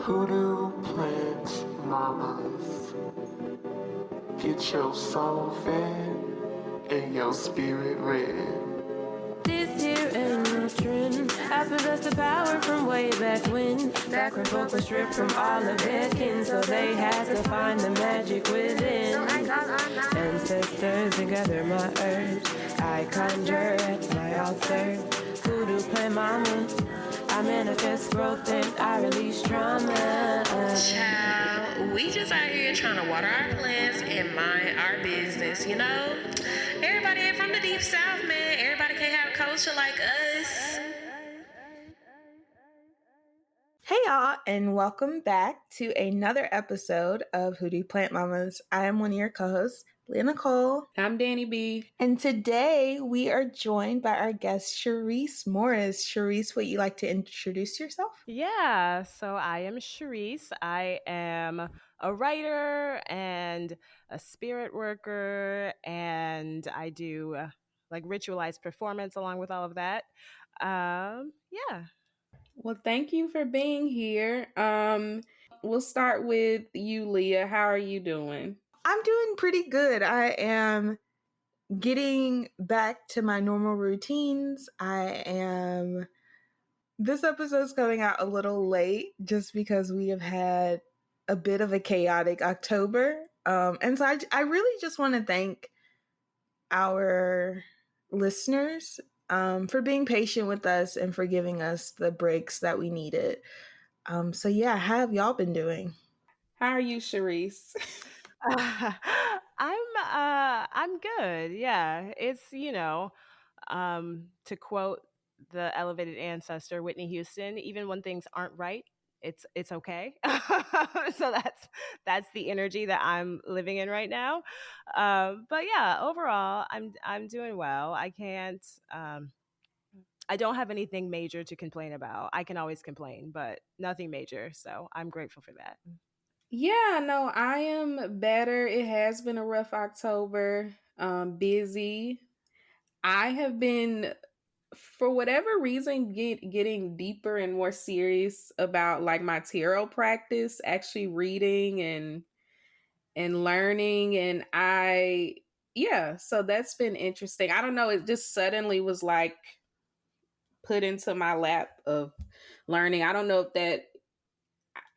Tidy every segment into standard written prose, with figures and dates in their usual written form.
Hoodoo plant mamas, get your soul fed and your spirit read. This here ain't no trend. I possess the power from way back when. Back when folk were stripped from all of their kin, so they had to find the magic within. Ancestors and gather my herbs. I conjure at my altar. Voodoo plant mama. I manifest growth and I release trauma. Child, we just out here trying to water our plants and mind our business, you know? Everybody ain't from the deep south, man. Everybody can't have a culture like us. Hey y'all, and welcome back to another episode of Hoodoo Plant Mamas. I am one of your co-hosts, Leah Nicole. I'm Dani B. And today we are joined by our guest, Cherise Morris. Cherise, would you like to introduce yourself? Yeah, so I am Cherise. I am a writer and a spirit worker, and I do like ritualized performance along with all of that. Yeah. Well, thank you for being here. We'll start with you, Leah. How are you doing? I'm doing pretty good. I am getting back to my normal routines. This episode's coming out a little late just because we have had a bit of a chaotic October. And so I really just want to thank our listeners for being patient with us and for giving us the breaks that we needed. So yeah, how have y'all been doing? How are you, Cherise? I'm good. Yeah. It's, to quote the elevated ancestor Whitney Houston, even when things aren't right, it's okay. So that's the energy that I'm living in right now. But yeah, overall, I'm doing well. I don't have anything major to complain about. I can always complain, but nothing major. So I'm grateful for that. Yeah, no, I am better. It has been a rough October. Busy. I have been, for whatever reason, getting deeper and more serious about like my tarot practice, actually reading and learning. And so that's been interesting. I don't know. It just suddenly was like put into my lap of learning. I don't know if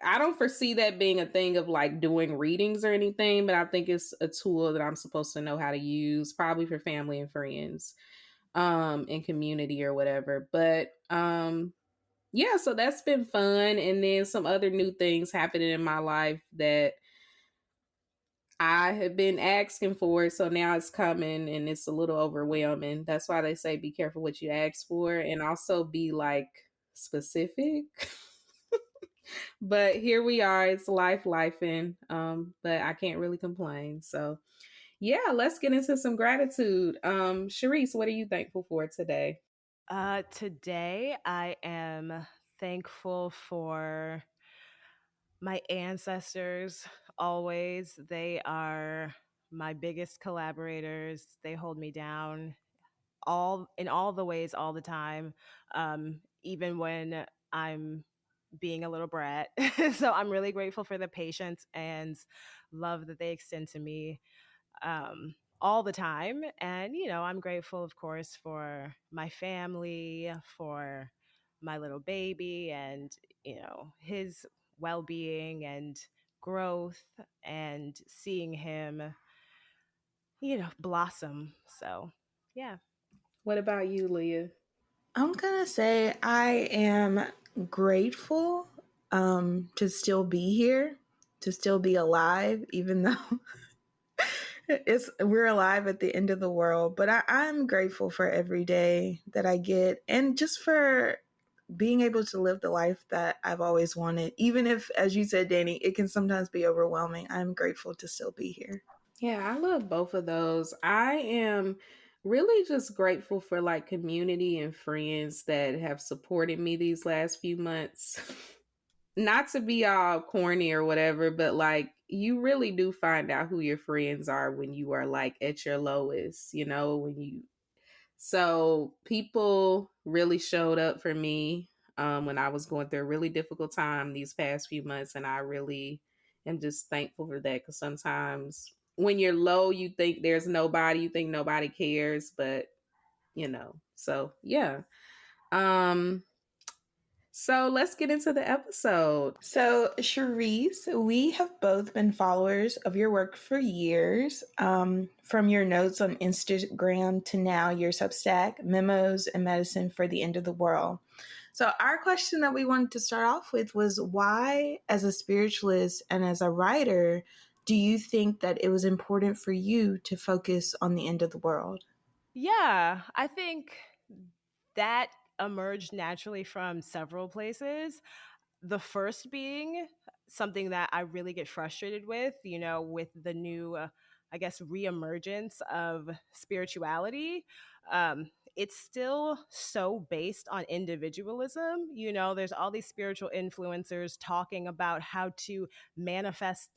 I don't foresee that being a thing of like doing readings or anything, but I think it's a tool that I'm supposed to know how to use, probably for family and friends, and community or whatever. But yeah, so that's been fun. And then some other new things happening in my life that I have been asking for. So now it's coming and it's a little overwhelming. That's why they say be careful what you ask for and also be like specific. But here we are. It's lifing. But I can't really complain. So yeah, let's get into some gratitude. Cherise, what are you thankful for today? Today I am thankful for my ancestors. Always, they are my biggest collaborators. They hold me down in all the ways, all the time, even when I'm being a little brat. So I'm really grateful for the patience and love that they extend to me all the time. And, I'm grateful, of course, for my family, for my little baby and, his well-being and growth and seeing him, blossom. So, yeah. What about you, Leah? I'm gonna say I am grateful to still be here, to still be alive, even though we're alive at the end of the world. But I'm grateful for every day that I get, and just for being able to live the life that I've always wanted, even if, as you said, Dani, it can sometimes be overwhelming. I'm grateful to still be here. Yeah, I love both of those. I am really just grateful for like community and friends that have supported me these last few months. Not to be all corny or whatever, but like you really do find out who your friends are when you are like at your lowest, so people really showed up for me. when I was going through a really difficult time these past few months. And I really am just thankful for that, because sometimes when you're low, you think there's nobody, you think nobody cares, but so yeah. Um, so let's get into the episode. So, Cherise, we have both been followers of your work for years, from your notes on Instagram to now your Substack, Memos and Medicine for the End of the World. So, our question that we wanted to start off with was, why, as a spiritualist and as a writer, do you think that it was important for you to focus on the end of the world? Yeah, I think that emerged naturally from several places. The first being something that I really get frustrated with, with the new, I guess, reemergence of spirituality. It's still so based on individualism. There's all these spiritual influencers talking about how to manifest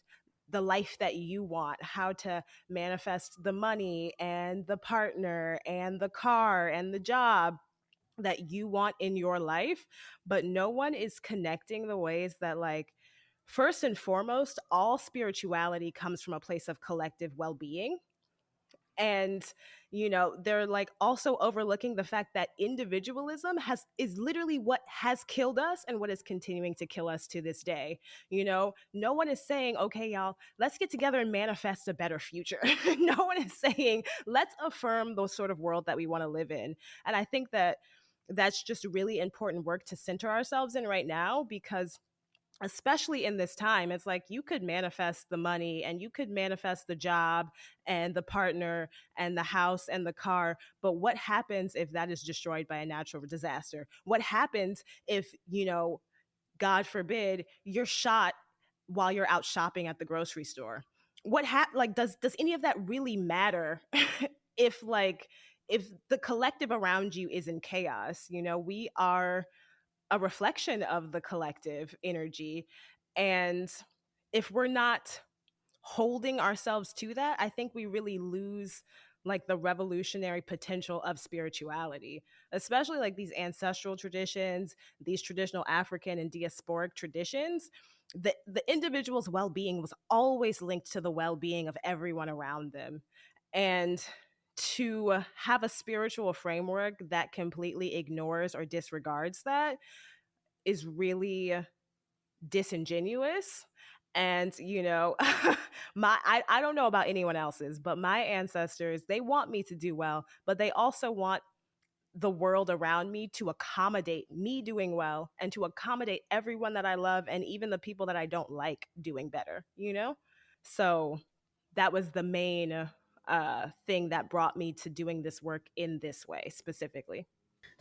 the life that you want, how to manifest the money and the partner and the car and the job that you want in your life, but no one is connecting the ways that, like, first and foremost, all spirituality comes from a place of collective well-being. And they're like also overlooking the fact that individualism is literally what has killed us and what is continuing to kill us to this day. No one is saying, okay, y'all, let's get together and manifest a better future. No one is saying, let's affirm the sort of world that we want to live in. And I think that that's just really important work to center ourselves in right now, because especially in this time, it's like you could manifest the money and you could manifest the job and the partner and the house and the car. But what happens if that is destroyed by a natural disaster? What happens if, God forbid, you're shot while you're out shopping at the grocery store? Does any of that really matter if the collective around you is in chaos? We are a reflection of the collective energy. And if we're not holding ourselves to that, I think we really lose like the revolutionary potential of spirituality, especially like these ancestral traditions, these traditional African and diasporic traditions. The individual's well-being was always linked to the well-being of everyone around them. And to have a spiritual framework that completely ignores or disregards that is really disingenuous. And I don't know about anyone else's, but my ancestors, they want me to do well, but they also want the world around me to accommodate me doing well and to accommodate everyone that I love and even the people that I don't like doing better. So that was the main thing that brought me to doing this work in this way specifically.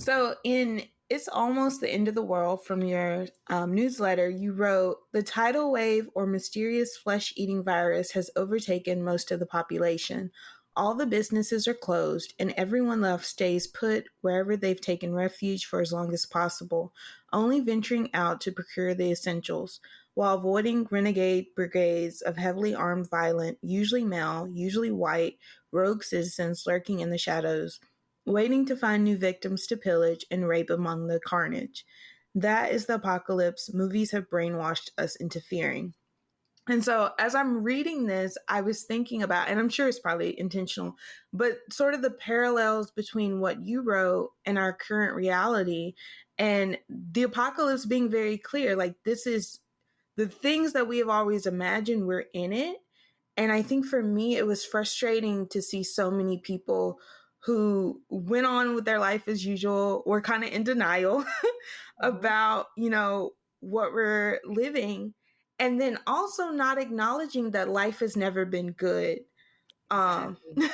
So, in It's Almost the End of the World from your newsletter, you wrote, "The tidal wave or mysterious flesh-eating virus has overtaken most of the population. All the businesses are closed, and everyone left stays put wherever they've taken refuge for as long as possible, only venturing out to procure the essentials, while avoiding renegade brigades of heavily armed, violent, usually male, usually white, rogue citizens lurking in the shadows, waiting to find new victims to pillage and rape among the carnage. That is the apocalypse movies have brainwashed us into fearing." And so as I'm reading this, I was thinking about, and I'm sure it's probably intentional, but sort of the parallels between what you wrote and our current reality, and the apocalypse being very clear. Like, this is the things that we have always imagined, we're in it. And I think for me, it was frustrating to see so many people who went on with their life as usual, were kind of in denial about, what we're living. And then also not acknowledging that life has never been good. Exactly.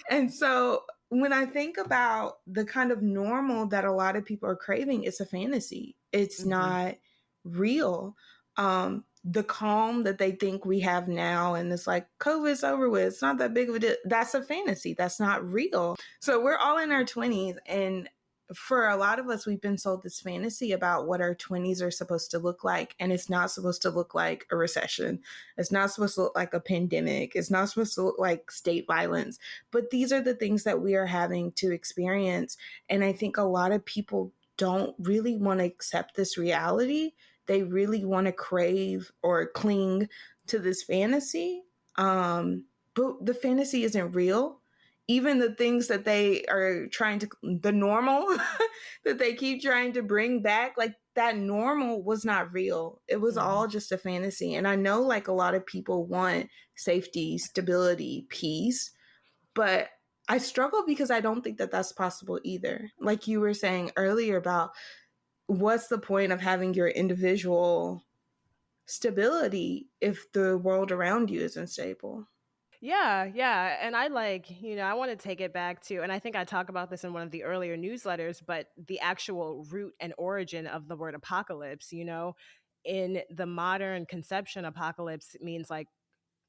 And so when I think about the kind of normal that a lot of people are craving, it's a fantasy. It's not real. The calm that they think we have now, and it's like, COVID's over with, it's not that big of a deal. That's a fantasy. That's not real. So we're all in our 20s, and for a lot of us, we've been sold this fantasy about what our 20s are supposed to look like. And it's not supposed to look like a recession. It's not supposed to look like a pandemic. It's not supposed to look like state violence. But these are the things that we are having to experience. And I think a lot of people don't really want to accept this reality. They really want to crave or cling to this fantasy. But the fantasy isn't real. Even the things that they are trying to, the normal that they keep trying to bring back, like that normal was not real. It was all just a fantasy. And I know like a lot of people want safety, stability, peace, but I struggle because I don't think that that's possible either. Like you were saying earlier about what's the point of having your individual stability if the world around you is unstable? Yeah. And I I want to take it back to, and I think I talk about this in one of the earlier newsletters, but the actual root and origin of the word apocalypse, in the modern conception, apocalypse means like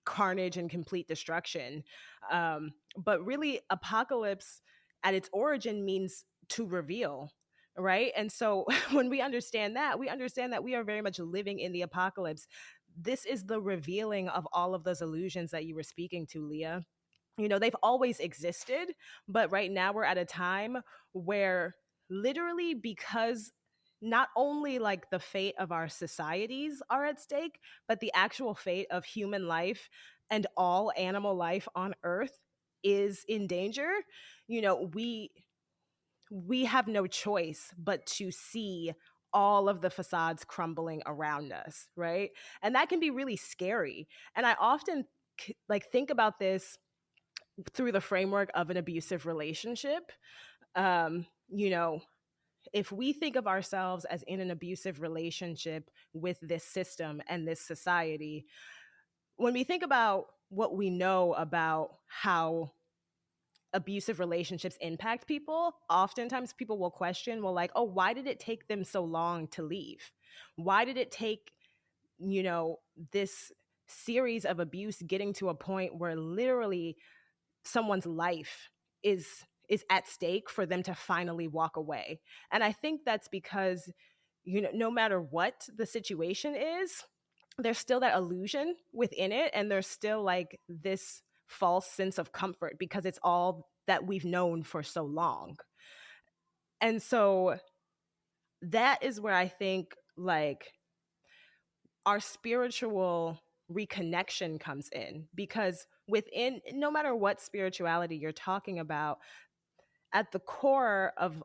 carnage and complete destruction. But really, apocalypse at its origin means to reveal. Right. And so when we understand that we are very much living in the apocalypse. This is the revealing of all of those illusions that you were speaking to, Leah. They've always existed, but right now we're at a time where literally, because not only like the fate of our societies are at stake, but the actual fate of human life and all animal life on earth is in danger. We have no choice but to see all of the facades crumbling around us, right? And that can be really scary. And I often think about this through the framework of an abusive relationship. um you know if we think of ourselves as in an abusive relationship with this system and this society, when we think about what we know about how abusive relationships impact people, oftentimes people will question, well, like, oh, why did it take them so long to leave? Why did it take, this series of abuse getting to a point where literally someone's life is at stake for them to finally walk away? And I think that's because, no matter what the situation is, there's still that illusion within it, and there's still like this false sense of comfort because it's all that we've known for so long. And so that is where I think like our spiritual reconnection comes in, because within, no matter what spirituality you're talking about, at the core of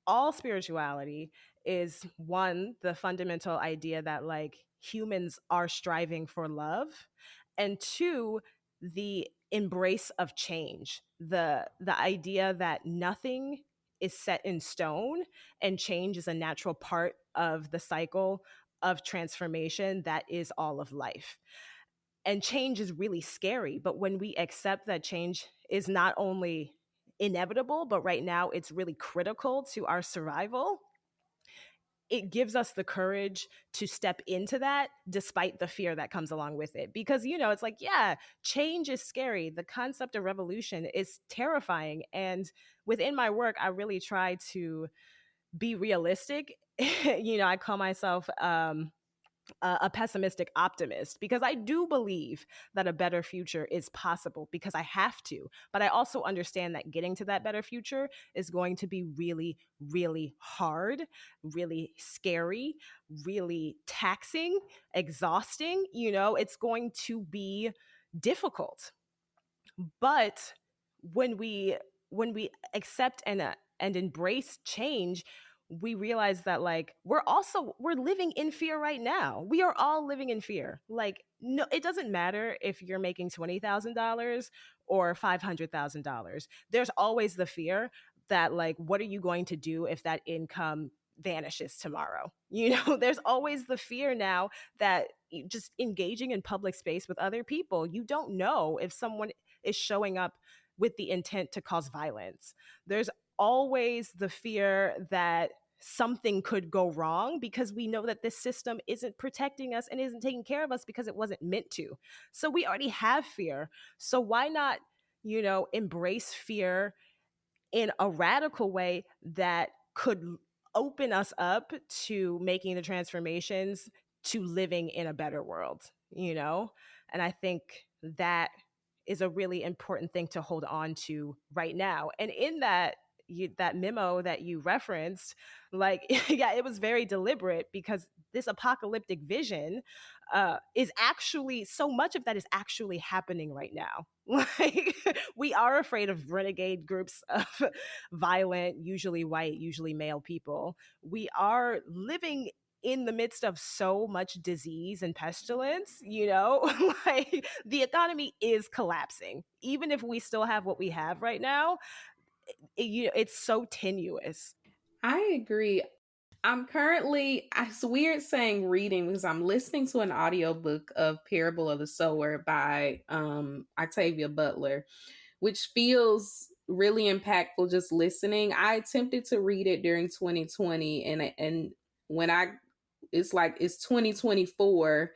all spirituality is, one, the fundamental idea that like humans are striving for love, and two, the embrace of change, the idea that nothing is set in stone, and change is a natural part of the cycle of transformation that is all of life. And change is really scary, but when we accept that change is not only inevitable, but right now it's really critical to our survival, it gives us the courage to step into that despite the fear that comes along with it. Because, it's like, yeah, change is scary. The concept of revolution is terrifying. And within my work, I really try to be realistic. I call myself a pessimistic optimist, because I do believe that a better future is possible, because I have to. But I also understand that getting to that better future is going to be really, really hard, really scary, really taxing, exhausting. It's going to be difficult. But when we accept and embrace change, we realize that like we're living in fear right now. We are all living in fear. Like, no, it doesn't matter if you're making $20,000 or $500,000. There's always the fear that like, what are you going to do if that income vanishes tomorrow? There's always the fear now that just engaging in public space with other people, you don't know if someone is showing up with the intent to cause violence. There's always the fear that something could go wrong, because we know that this system isn't protecting us and isn't taking care of us because it wasn't meant to. So we already have fear. So why not, embrace fear in a radical way that could open us up to making the transformations to living in a better world? And I think that is a really important thing to hold on to right now. And in that, that memo that you referenced, like, yeah, it was very deliberate, because this apocalyptic vision is actually, so much of that is actually happening right now. Like, we are afraid of renegade groups of violent, usually white, usually male people. We are living in the midst of so much disease and pestilence, like, the economy is collapsing. Even if we still have what we have right now, it's so tenuous. I agree. It's weird saying reading, because I'm listening to an audiobook of Parable of the Sower by Octavia Butler, which feels really impactful just listening. I attempted to read it during 2020, and when it's like it's 2024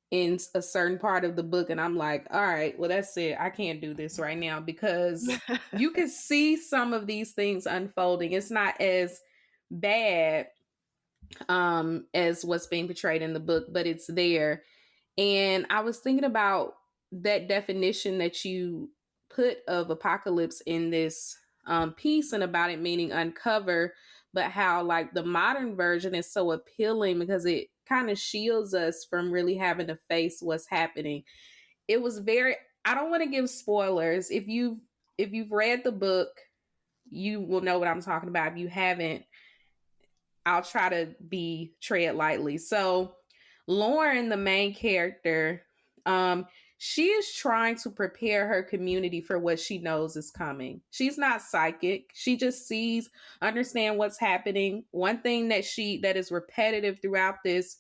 in a certain part of the book, and I'm like, all right, well, that's it. I can't do this right now, because you can see some of these things unfolding. It's not as bad as what's being portrayed in the book, but it's there. And I was thinking about that definition that you put of apocalypse in this piece, and about it meaning uncover, but how like the modern version is so appealing because it kind of shields us from really having to face what's happening. It was very, I don't want to give spoilers. If you've read the book, you will know what I'm talking about. If you haven't, I'll try to tread lightly. So Lauren, the main character, she is trying to prepare her community for what she knows is coming. She's not psychic. She just understand what's happening. One thing that is repetitive throughout this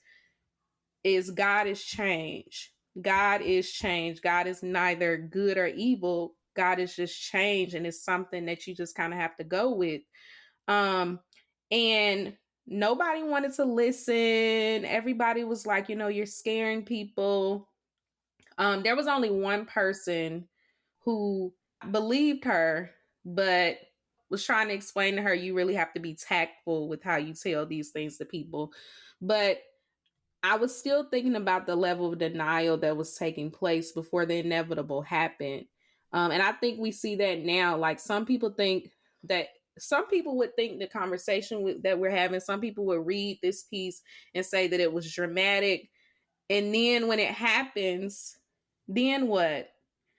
is God is change. God is change. God is neither good or evil. God is just change, and it's something that you just kind of have to go with. And nobody wanted to listen. Everybody was like, you're scaring people. There was only one person who believed her, but was trying to explain to her, you really have to be tactful with how you tell these things to people. But I was still thinking about the level of denial that was taking place before the inevitable happened. And I think we see that now. Like, some people would think the conversation that we're having, some people would read this piece and say that it was dramatic. And then when it happens, then what?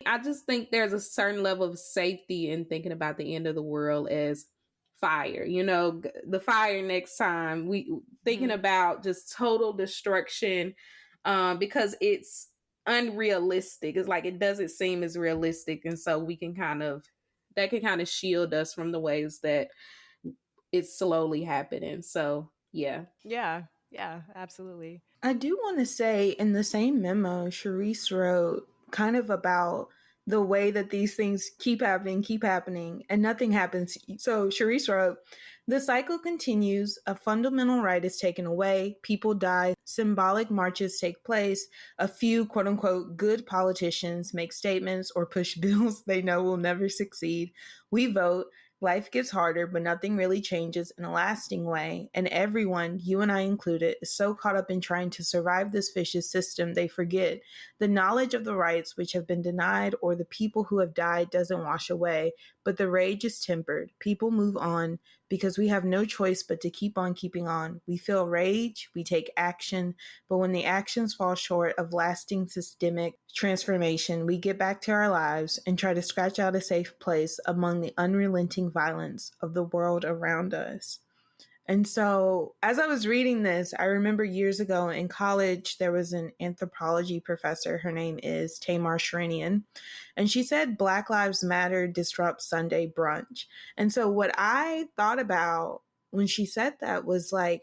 I just think there's a certain level of safety in thinking about the end of the world as fire. The fire next time. We thinking about just total destruction, because it's unrealistic. It's like it doesn't seem as realistic, and so we can kind of shield us from the ways that it's slowly happening. So yeah. Yeah, absolutely. I do want to say, in the same memo, Cherise wrote kind of about the way that these things keep happening, and nothing happens. So Cherise wrote, the cycle continues, a fundamental right is taken away, people die, symbolic marches take place, a few quote unquote good politicians make statements or push bills they know will never succeed. We vote. Life gets harder, but nothing really changes in a lasting way. And everyone, you and I included, is so caught up in trying to survive this vicious system, they forget the knowledge of the rights which have been denied or the people who have died doesn't wash away, but the rage is tempered. People move on because we have no choice but to keep on keeping on. We feel rage, we take action, but when the actions fall short of lasting systemic transformation, we get back to our lives and try to scratch out a safe place among the unrelenting violence of the world around us. And so as I was reading this, I remember years ago in college, there was an anthropology professor. Her name is Tamar Shrinian. And she said Black Lives Matter disrupts Sunday brunch. And so what I thought about when she said that was like,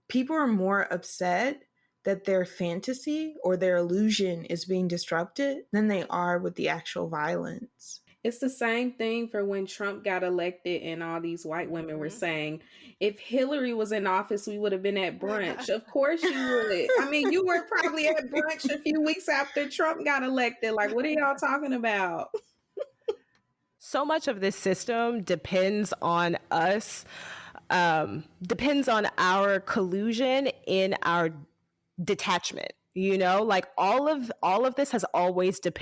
people are more upset that their fantasy or their illusion is being disrupted than they are with the actual violence. It's the same thing for when Trump got elected and all these white women were saying, if Hillary was in office, we would have been at brunch. Of course you would. I mean, you were probably at brunch a few weeks after Trump got elected. Like, what are y'all talking about? So much of this system depends on us, depends on our collusion in our detachment. You know, like all of this has always been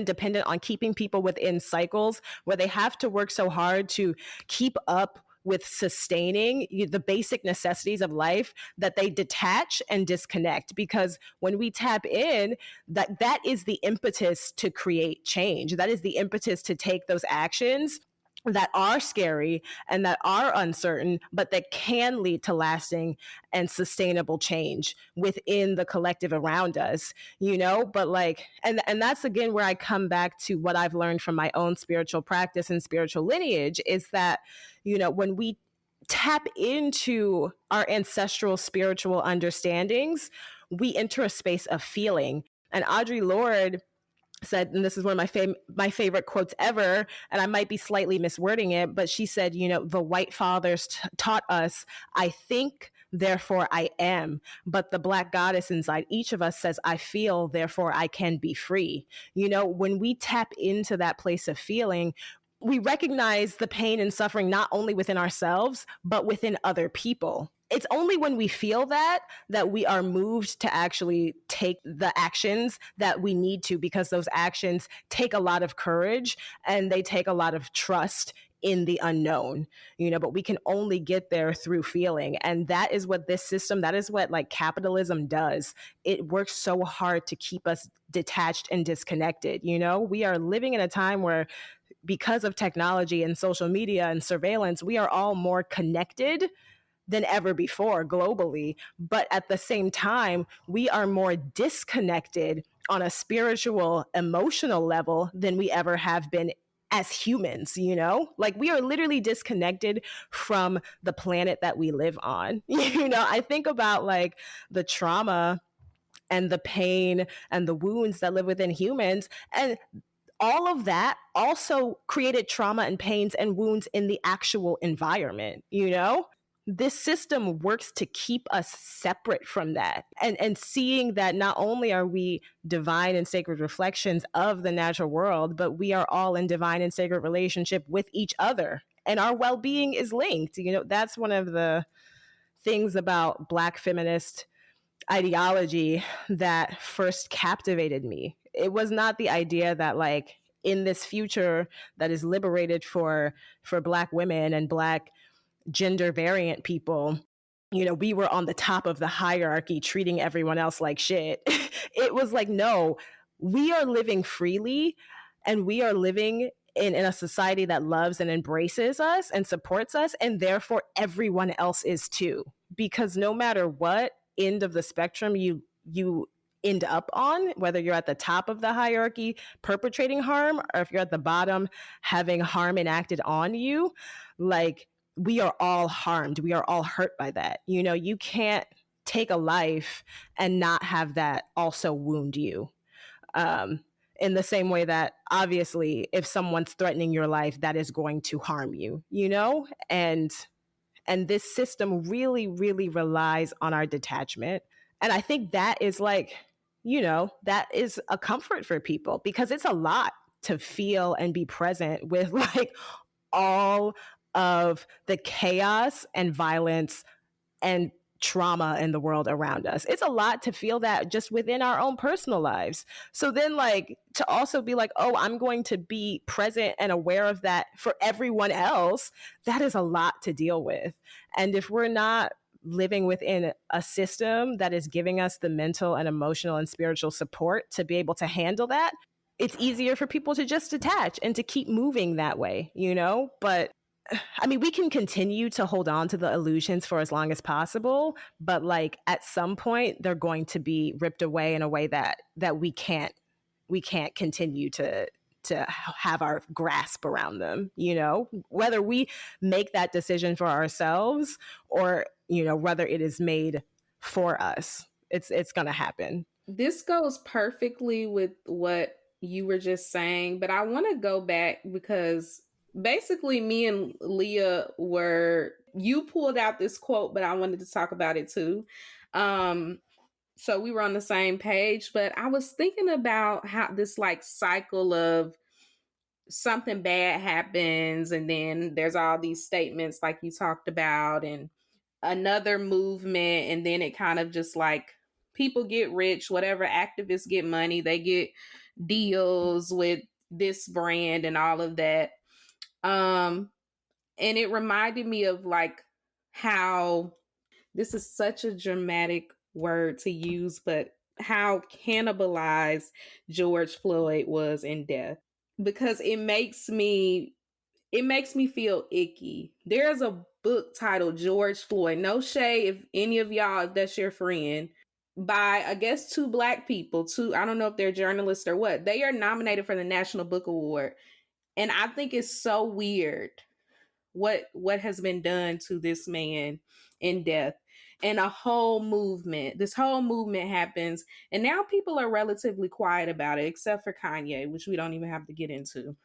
dependent on keeping people within cycles where they have to work so hard to keep up with sustaining the basic necessities of life, that they detach and disconnect. Because when we tap in, that is the impetus to create change. That is the impetus to take those actions that are scary and that are uncertain, but that can lead to lasting and sustainable change within the collective around us, you know? But like, and that's again where I come back to what I've learned from my own spiritual practice and spiritual lineage, is that, you know, when we tap into our ancestral spiritual understandings, we enter a space of feeling. And Audre Lorde said, and this is one of my favorite quotes ever, and I might be slightly miswording it, but she said, you know, the white fathers taught us, I think, therefore I am. But the Black goddess inside each of us says, I feel, therefore I can be free. You know, when we tap into that place of feeling, we recognize the pain and suffering not only within ourselves, but within other people. It's only when we feel that we are moved to actually take the actions that we need to, because those actions take a lot of courage and they take a lot of trust in the unknown, you know, but we can only get there through feeling. And that is what this system, that is what like capitalism does. It works so hard to keep us detached and disconnected. You know, we are living in a time where, because of technology and social media and surveillance, we are all more connected than ever before globally. But at the same time, we are more disconnected on a spiritual, emotional level than we ever have been as humans, you know? Like, we are literally disconnected from the planet that we live on. You know, I think about like the trauma and the pain and the wounds that live within humans, and all of that also created trauma and pains and wounds in the actual environment, you know? This system works to keep us separate from that, and seeing that not only are we divine and sacred reflections of the natural world, but we are all in divine and sacred relationship with each other, and our well-being is linked. You know, that's one of the things about Black feminist ideology that first captivated me. It was not the idea that like in this future that is liberated for Black women and Black gender variant people, you know, we were on the top of the hierarchy treating everyone else like shit. It was like, no, we are living freely, and we are living in a society that loves and embraces us and supports us, and therefore everyone else is too. Because no matter what end of the spectrum you end up on, whether you're at the top of the hierarchy perpetrating harm, or if you're at the bottom having harm enacted on you, like, we are all harmed. We are all hurt by that. You know, you can't take a life and not have that also wound you. In the same way that obviously if someone's threatening your life, that is going to harm you, you know? And this system really, really relies on our detachment. And I think that is like, you know, that is a comfort for people, because it's a lot to feel and be present with like all of the chaos and violence and trauma in the world around us. It's a lot to feel that just within our own personal lives. So then like to also be like, oh, I'm going to be present and aware of that for everyone else, that is a lot to deal with. And if we're not living within a system that is giving us the mental and emotional and spiritual support to be able to handle that, it's easier for people to just detach and to keep moving that way, you know? But I mean, we can continue to hold on to the illusions for as long as possible, but like at some point they're going to be ripped away in a way that we can't continue to have our grasp around them, you know, whether we make that decision for ourselves or, you know, whether it is made for us, it's going to happen. This goes perfectly with what you were just saying, but I want to go back because basically me and Leah you pulled out this quote, but I wanted to talk about it too. So we were on the same page, but I was thinking about how this like cycle of something bad happens, and then there's all these statements like you talked about, and another movement, and then it kind of just like people get rich, whatever activists get money, they get deals with this brand and all of that. And it reminded me of like how this is such a dramatic word to use, but how cannibalized George Floyd was in death. Because it makes me feel icky. There's a book titled George Floyd. No shade if any of y'all, if that's your friend, by I guess two Black people, I don't know if they're journalists or what. They are nominated for the National Book Award. And I think it's so weird what has been done to this man in death. And this whole movement happens, and now people are relatively quiet about it, except for Kanye, which we don't even have to get into.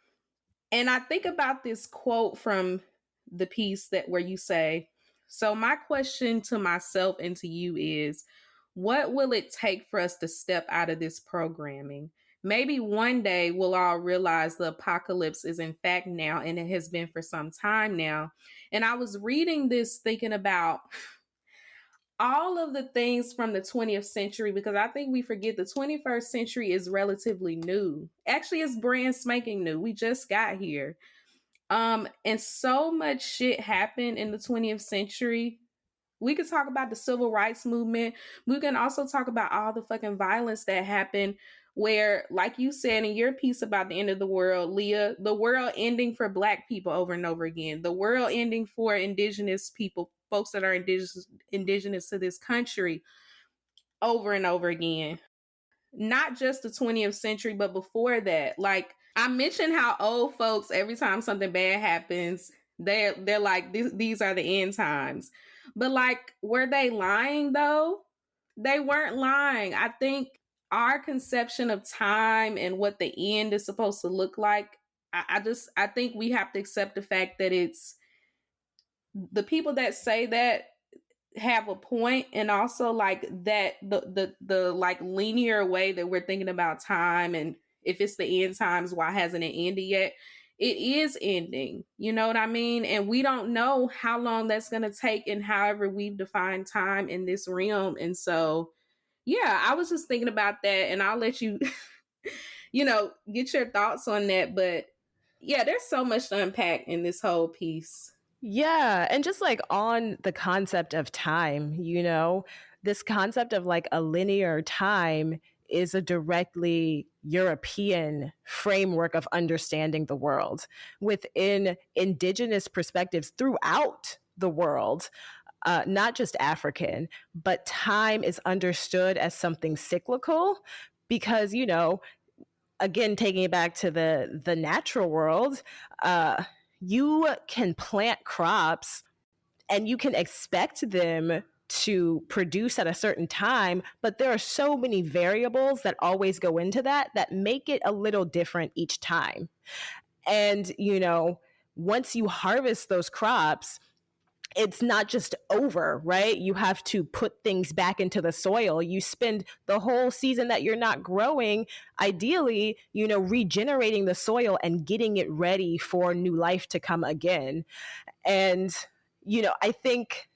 And I think about this quote from the piece where you say, so my question to myself and to you is, what will it take for us to step out of this programming? Maybe one day we'll all realize the apocalypse is in fact now, and it has been for some time now. And I was reading this thinking about all of the things from the 20th century, because I think we forget the 21st century is relatively new. Actually, it's brand spanking new. We just got here. And so much shit happened in the 20th century. We could talk about the civil rights movement. We can also talk about all the fucking violence that happened where, like you said in your piece about the end of the world, Leah, the world ending for Black people over and over again, the world ending for indigenous people, folks that are indigenous to this country over and over again. Not just the 20th century, but before that. Like I mentioned how old folks, every time something bad happens, they're like, these are the end times. But like, were they lying though? They weren't lying. I think our conception of time and what the end is supposed to look like, I think we have to accept the fact that it's the people that say that have a point, and also like that the like linear way that we're thinking about time, and if it's the end times, why hasn't it ended yet? It is ending, you know what I mean? And we don't know how long that's going to take, and however we've defined time in this realm. And so yeah, I was just thinking about that, and I'll let you get your thoughts on that. But yeah, there's so much to unpack in this whole piece. Yeah. And just like on the concept of time, this concept of like a linear time is a directly European framework of understanding the world. Within indigenous perspectives throughout the world, not just African, but time is understood as something cyclical because, again, taking it back to the natural world, you can plant crops and you can expect them to produce at a certain time, but there are so many variables that always go into that make it a little different each time. And, once you harvest those crops, it's not just over, right? You have to put things back into the soil. You spend the whole season that you're not growing, ideally, regenerating the soil and getting it ready for new life to come again. And, I think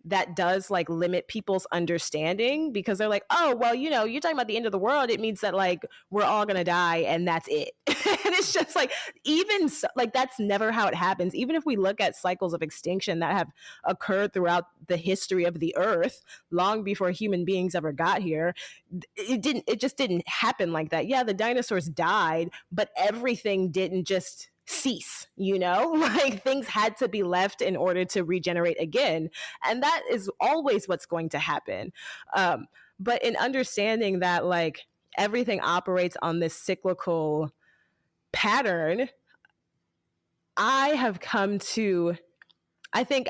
that does like limit people's understanding because they're like, oh, well, you're talking about the end of the world. It means that like we're all going to die and that's it. And it's just like, even so, like that's never how it happens. Even if we look at cycles of extinction that have occurred throughout the history of the earth, long before human beings ever got here, it just didn't happen like that. Yeah, the dinosaurs died, but everything didn't just cease, like things had to be left in order to regenerate again. And that is always what's going to happen. But in understanding that like everything operates on this cyclical pattern, I think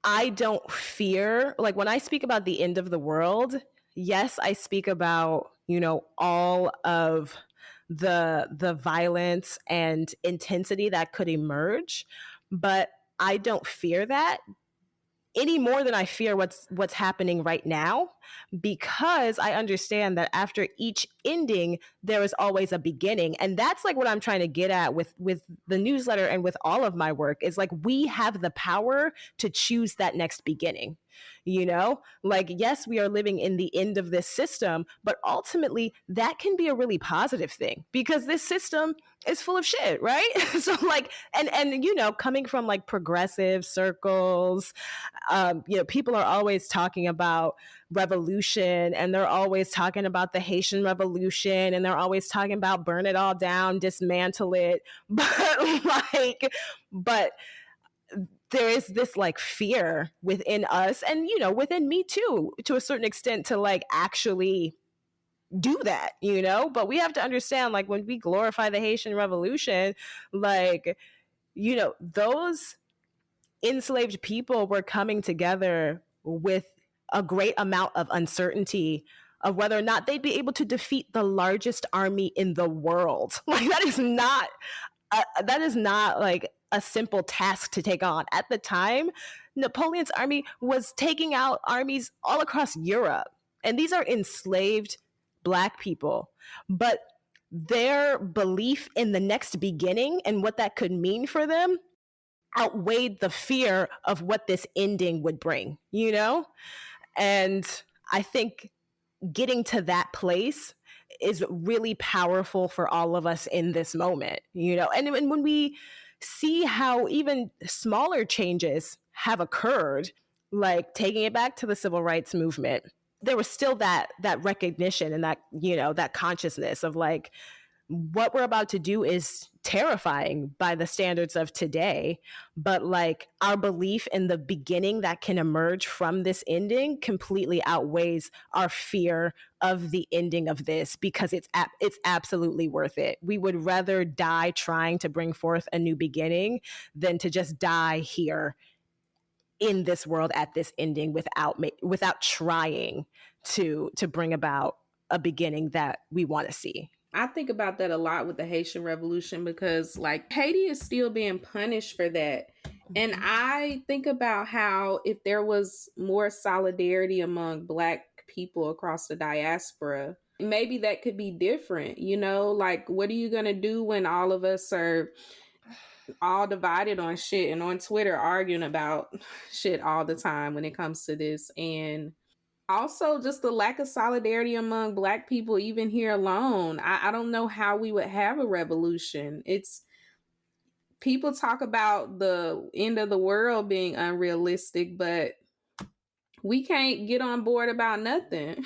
I don't fear, like when I speak about the end of the world, yes, I speak about, all of the violence and intensity that could emerge, but I don't fear that any more than I fear what's happening right now, because I understand that after each ending, there is always a beginning. And that's like what I'm trying to get at with the newsletter and with all of my work is like, we have the power to choose that next beginning. You know, like, yes, we are living in the end of this system, but ultimately that can be a really positive thing because this system is full of shit, right? So like, and you know, coming from like progressive circles, you know, people are always talking about revolution, and they're always talking about the Haitian Revolution, and they're always talking about burn it all down, dismantle it, but there is this like fear within us, and you know, within me too, to a certain extent, to like actually do that, you know. But we have to understand, like, when we glorify the Haitian Revolution, like, you know, those enslaved people were coming together with a great amount of uncertainty of whether or not they'd be able to defeat the largest army in the world. Like, that is not like a simple task to take on. At the time, Napoleon's army was taking out armies all across Europe, and these are enslaved Black people. But their belief in the next beginning and what that could mean for them outweighed the fear of what this ending would bring, you know? And I think getting to that place is really powerful for all of us in this moment, you know? And when we see how even smaller changes have occurred, like taking it back to the civil rights movement, there was still that recognition and that, you know, that consciousness of like, what we're about to do is terrifying by the standards of today, but like our belief in the beginning that can emerge from this ending completely outweighs our fear of the ending of this, because it's absolutely worth it. We would rather die trying to bring forth a new beginning than to just die here in this world at this ending without trying to bring about a beginning that we want to see. I think about that a lot with the Haitian Revolution because, like, Haiti is still being punished for that. And I think about how if there was more solidarity among Black people across the diaspora, maybe that could be different, you know? Like, what are you going to do when all of us are all divided on shit and on Twitter arguing about shit all the time when it comes to this? And also just the lack of solidarity among Black people, even here alone. I don't know how we would have a revolution. It's people talk about the end of the world being unrealistic, but we can't get on board about nothing.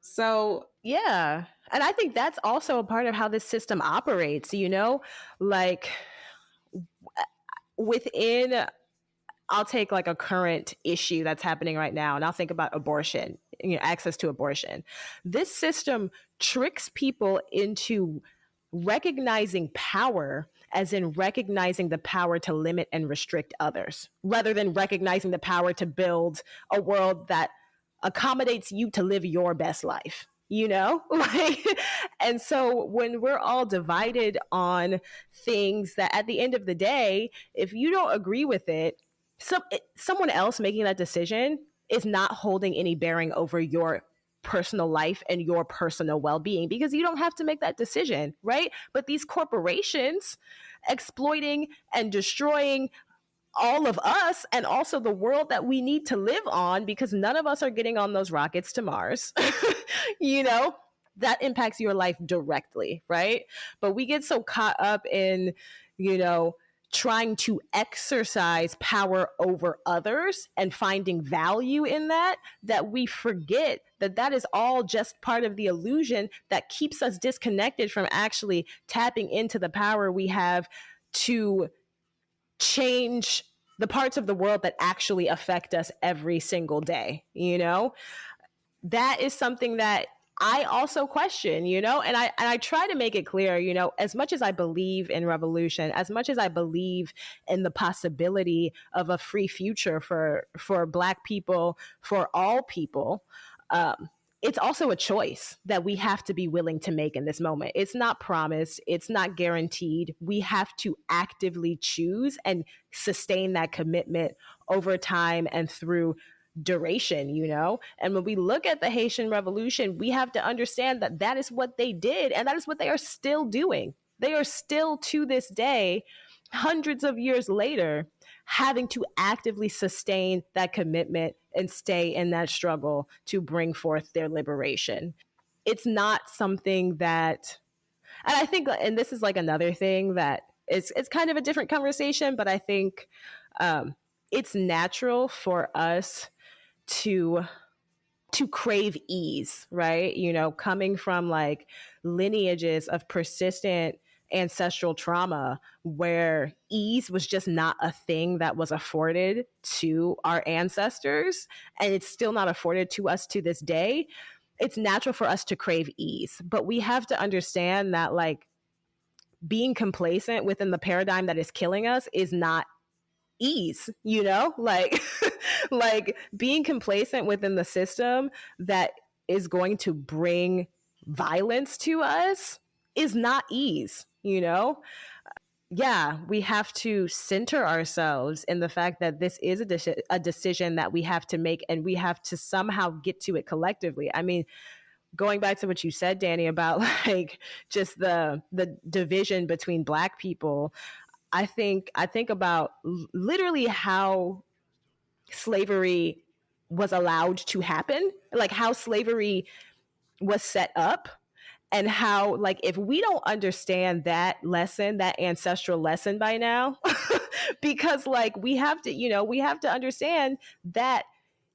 So yeah. And I think that's also a part of how this system operates, you know, like within, I'll take like a current issue that's happening right now, and I'll think about abortion, you know, access to abortion. This system tricks people into recognizing power as in recognizing the power to limit and restrict others, rather than recognizing the power to build a world that accommodates you to live your best life, you know? Like, and so when we're all divided on things that at the end of the day, if you don't agree with it, someone else making that decision is not holding any bearing over your personal life and your personal well-being, because you don't have to make that decision, right? But these corporations exploiting and destroying all of us and also the world that we need to live on, because none of us are getting on those rockets to Mars, you know, that impacts your life directly, right? But we get so caught up in, you know, trying to exercise power over others and finding value in that, that we forget that that is all just part of the illusion that keeps us disconnected from actually tapping into the power we have to change the parts of the world that actually affect us every single day, you know? That is something that I also question, you know, and I try to make it clear, you know, as much as I believe in revolution, as much as I believe in the possibility of a free future for Black people, for all people, it's also a choice that we have to be willing to make in this moment. It's not promised. It's not guaranteed. We have to actively choose and sustain that commitment over time and through duration, you know? And when we look at the Haitian Revolution, we have to understand that that is what they did, and that is what they are still doing. They are still, to this day, hundreds of years later, having to actively sustain that commitment and stay in that struggle to bring forth their liberation. It's not something that, and I think, and this is like another thing that it's kind of a different conversation, but I think it's natural for us to crave ease, right? You know, coming from like lineages of persistent ancestral trauma where ease was just not a thing that was afforded to our ancestors, and it's still not afforded to us to this day. It's natural for us to crave ease, but we have to understand that like being complacent within the paradigm that is killing us is not ease, you know, like like being complacent within the system that is going to bring violence to us is not ease, you know. Yeah, we have to center ourselves in the fact that this is a decision that we have to make, and we have to somehow get to it collectively. I mean, going back to what you said, Dani, about like just the division between Black people, I think about literally how slavery was allowed to happen, like how slavery was set up, and how like if we don't understand that lesson, that ancestral lesson by now, because like we have to, you know, we have to understand that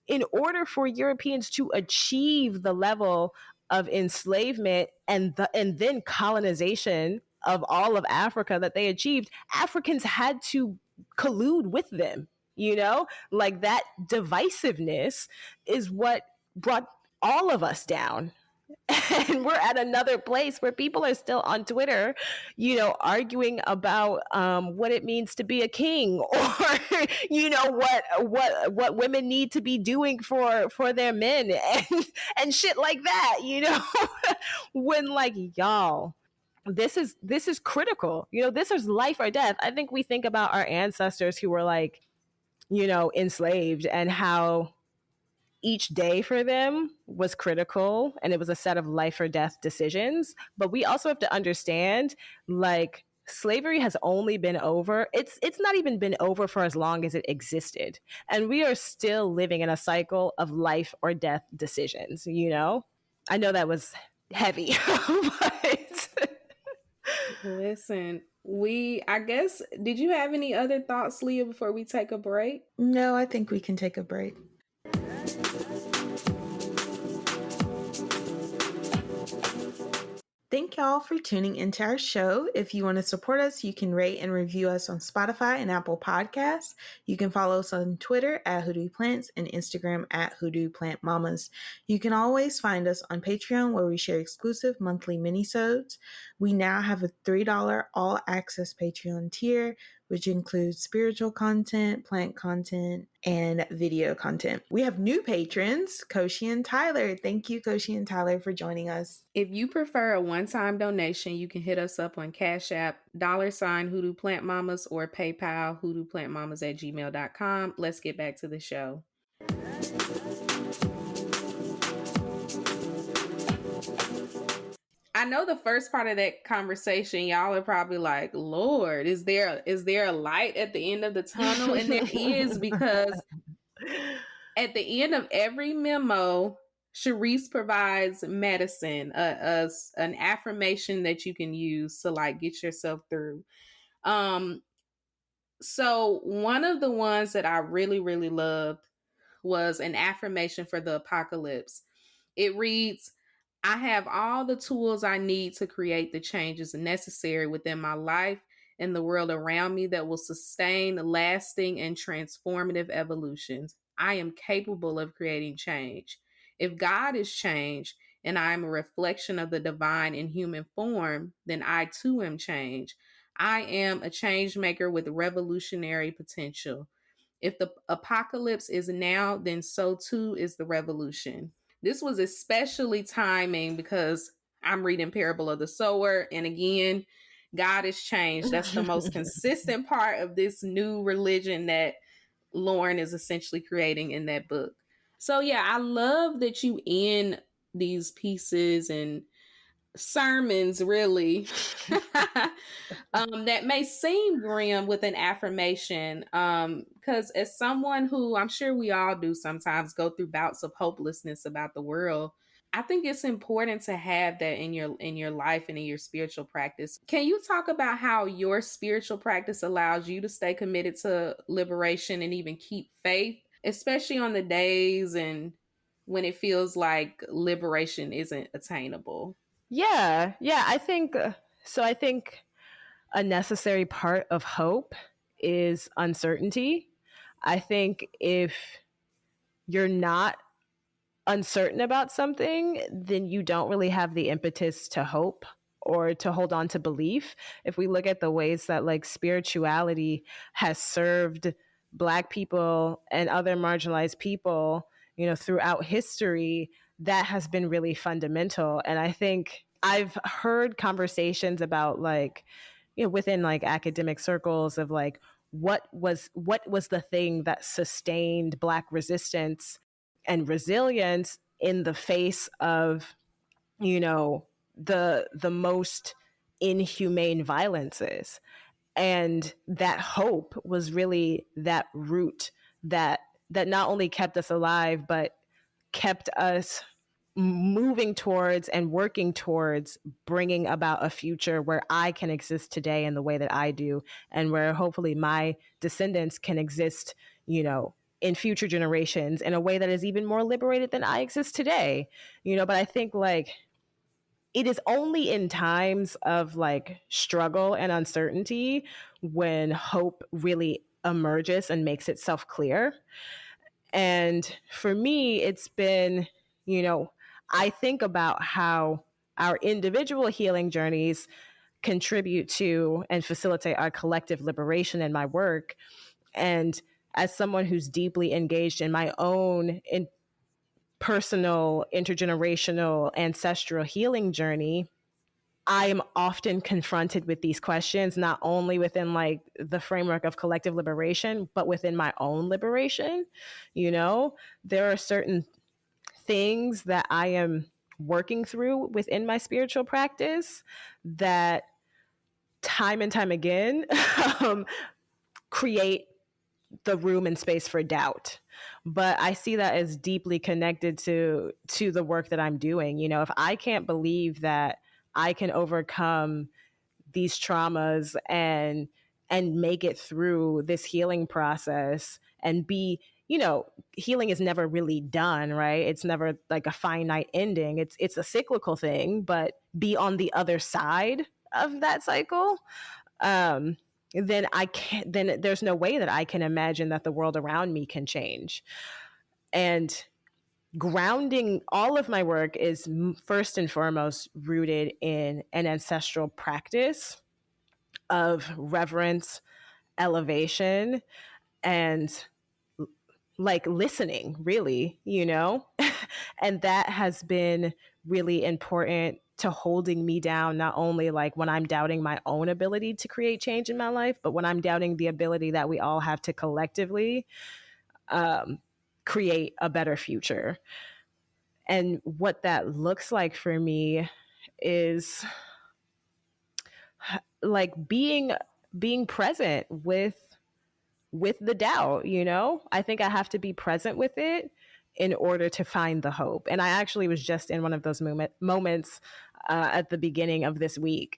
in order for Europeans to achieve the level of enslavement and then colonization of all of Africa that they achieved, Africans had to collude with them. You know, like that divisiveness is what brought all of us down. And we're at another place where people are still on Twitter, you know, arguing about what it means to be a king, or you know what women need to be doing for their men, and shit like that, you know. When like, y'all, this is critical, you know, this is life or death. I think we think about our ancestors who were like, you know, enslaved, and how each day for them was critical and it was a set of life or death decisions. But we also have to understand, like, slavery has only been over, it's not even been over for as long as it existed, and we are still living in a cycle of life or death decisions, you know. I know that was heavy. But Listen, I guess, did you have any other thoughts, Leah, before we take a break? No, I think we can take a break. Thank y'all for tuning into our show. If you want to support us, you can rate and review us on Spotify and Apple Podcasts. You can follow us on Twitter at Hoodoo Plants and Instagram at Hoodoo Plant Mamas. You can always find us on Patreon, where we share exclusive monthly minisodes. We now have a $3 all-access Patreon tier, which includes spiritual content, plant content, and video content. We have new patrons, Koshi and Tyler. Thank you, Koshi and Tyler, for joining us. If you prefer a one-time donation, you can hit us up on Cashapp, $ Hoodoo Plant Mamas, or PayPal, hoodooplantmamas@gmail.com. Let's get back to the show. I know the first part of that conversation, y'all are probably like, Lord, is there a light at the end of the tunnel? And there is, because at the end of every memo, Cherise provides medicine, an affirmation that you can use to like get yourself through. So one of the ones that I really, really loved was an affirmation for the apocalypse. It reads, I have all the tools I need to create the changes necessary within my life and the world around me that will sustain lasting and transformative evolutions. I am capable of creating change. If God is change and I am a reflection of the divine in human form, then I too am change. I am a change maker with revolutionary potential. If the apocalypse is now, then so too is the revolution. This was especially timing because I'm reading Parable of the Sower. And again, God is changed. That's the most consistent part of this new religion that Lauren is essentially creating in that book. So yeah, I love that you end these pieces and sermons, really, that may seem grim with an affirmation. Because as someone who I'm sure we all do sometimes go through bouts of hopelessness about the world, I think it's important to have that in your life and in your spiritual practice. Can you talk about how your spiritual practice allows you to stay committed to liberation and even keep faith, especially on the days and when it feels like liberation isn't attainable? Yeah, I think so. I think a necessary part of hope is uncertainty. I think if you're not uncertain about something, then you don't really have the impetus to hope or to hold on to belief. If we look at the ways that like spirituality has served Black people and other marginalized people, throughout history, that has been really fundamental. And I think I've heard conversations about like, within like academic circles of like, what was the thing that sustained Black resistance and resilience in the face of, the most inhumane violences. And that hope was really that root that not only kept us alive, but kept us moving towards and working towards bringing about a future where I can exist today in the way that I do, and where hopefully my descendants can exist, in future generations in a way that is even more liberated than I exist today. But I think like it is only in times of like struggle and uncertainty when hope really emerges and makes itself clear. And for me, it's been, I think about how our individual healing journeys contribute to and facilitate our collective liberation in my work. And as someone who's deeply engaged in my own personal, intergenerational, ancestral healing journey, I am often confronted with these questions, not only within like the framework of collective liberation, but within my own liberation. There are certain things that I am working through within my spiritual practice that time and time again create the room and space for doubt. But I see that as deeply connected to the work that I'm doing. If I can't believe that I can overcome these traumas and make it through this healing process and be, healing is never really done, right? It's never like a finite ending. It's a cyclical thing, but be on the other side of that cycle. Then there's no way that I can imagine that the world around me can change. And grounding all of my work is first and foremost rooted in an ancestral practice of reverence, elevation, and like listening, really, and that has been really important to holding me down, not only like when I'm doubting my own ability to create change in my life, but when I'm doubting the ability that we all have to collectively create a better future. And what that looks like for me is like being present with the doubt. I think I have to be present with it in order to find the hope. And I actually was just in one of those moments at the beginning of this week.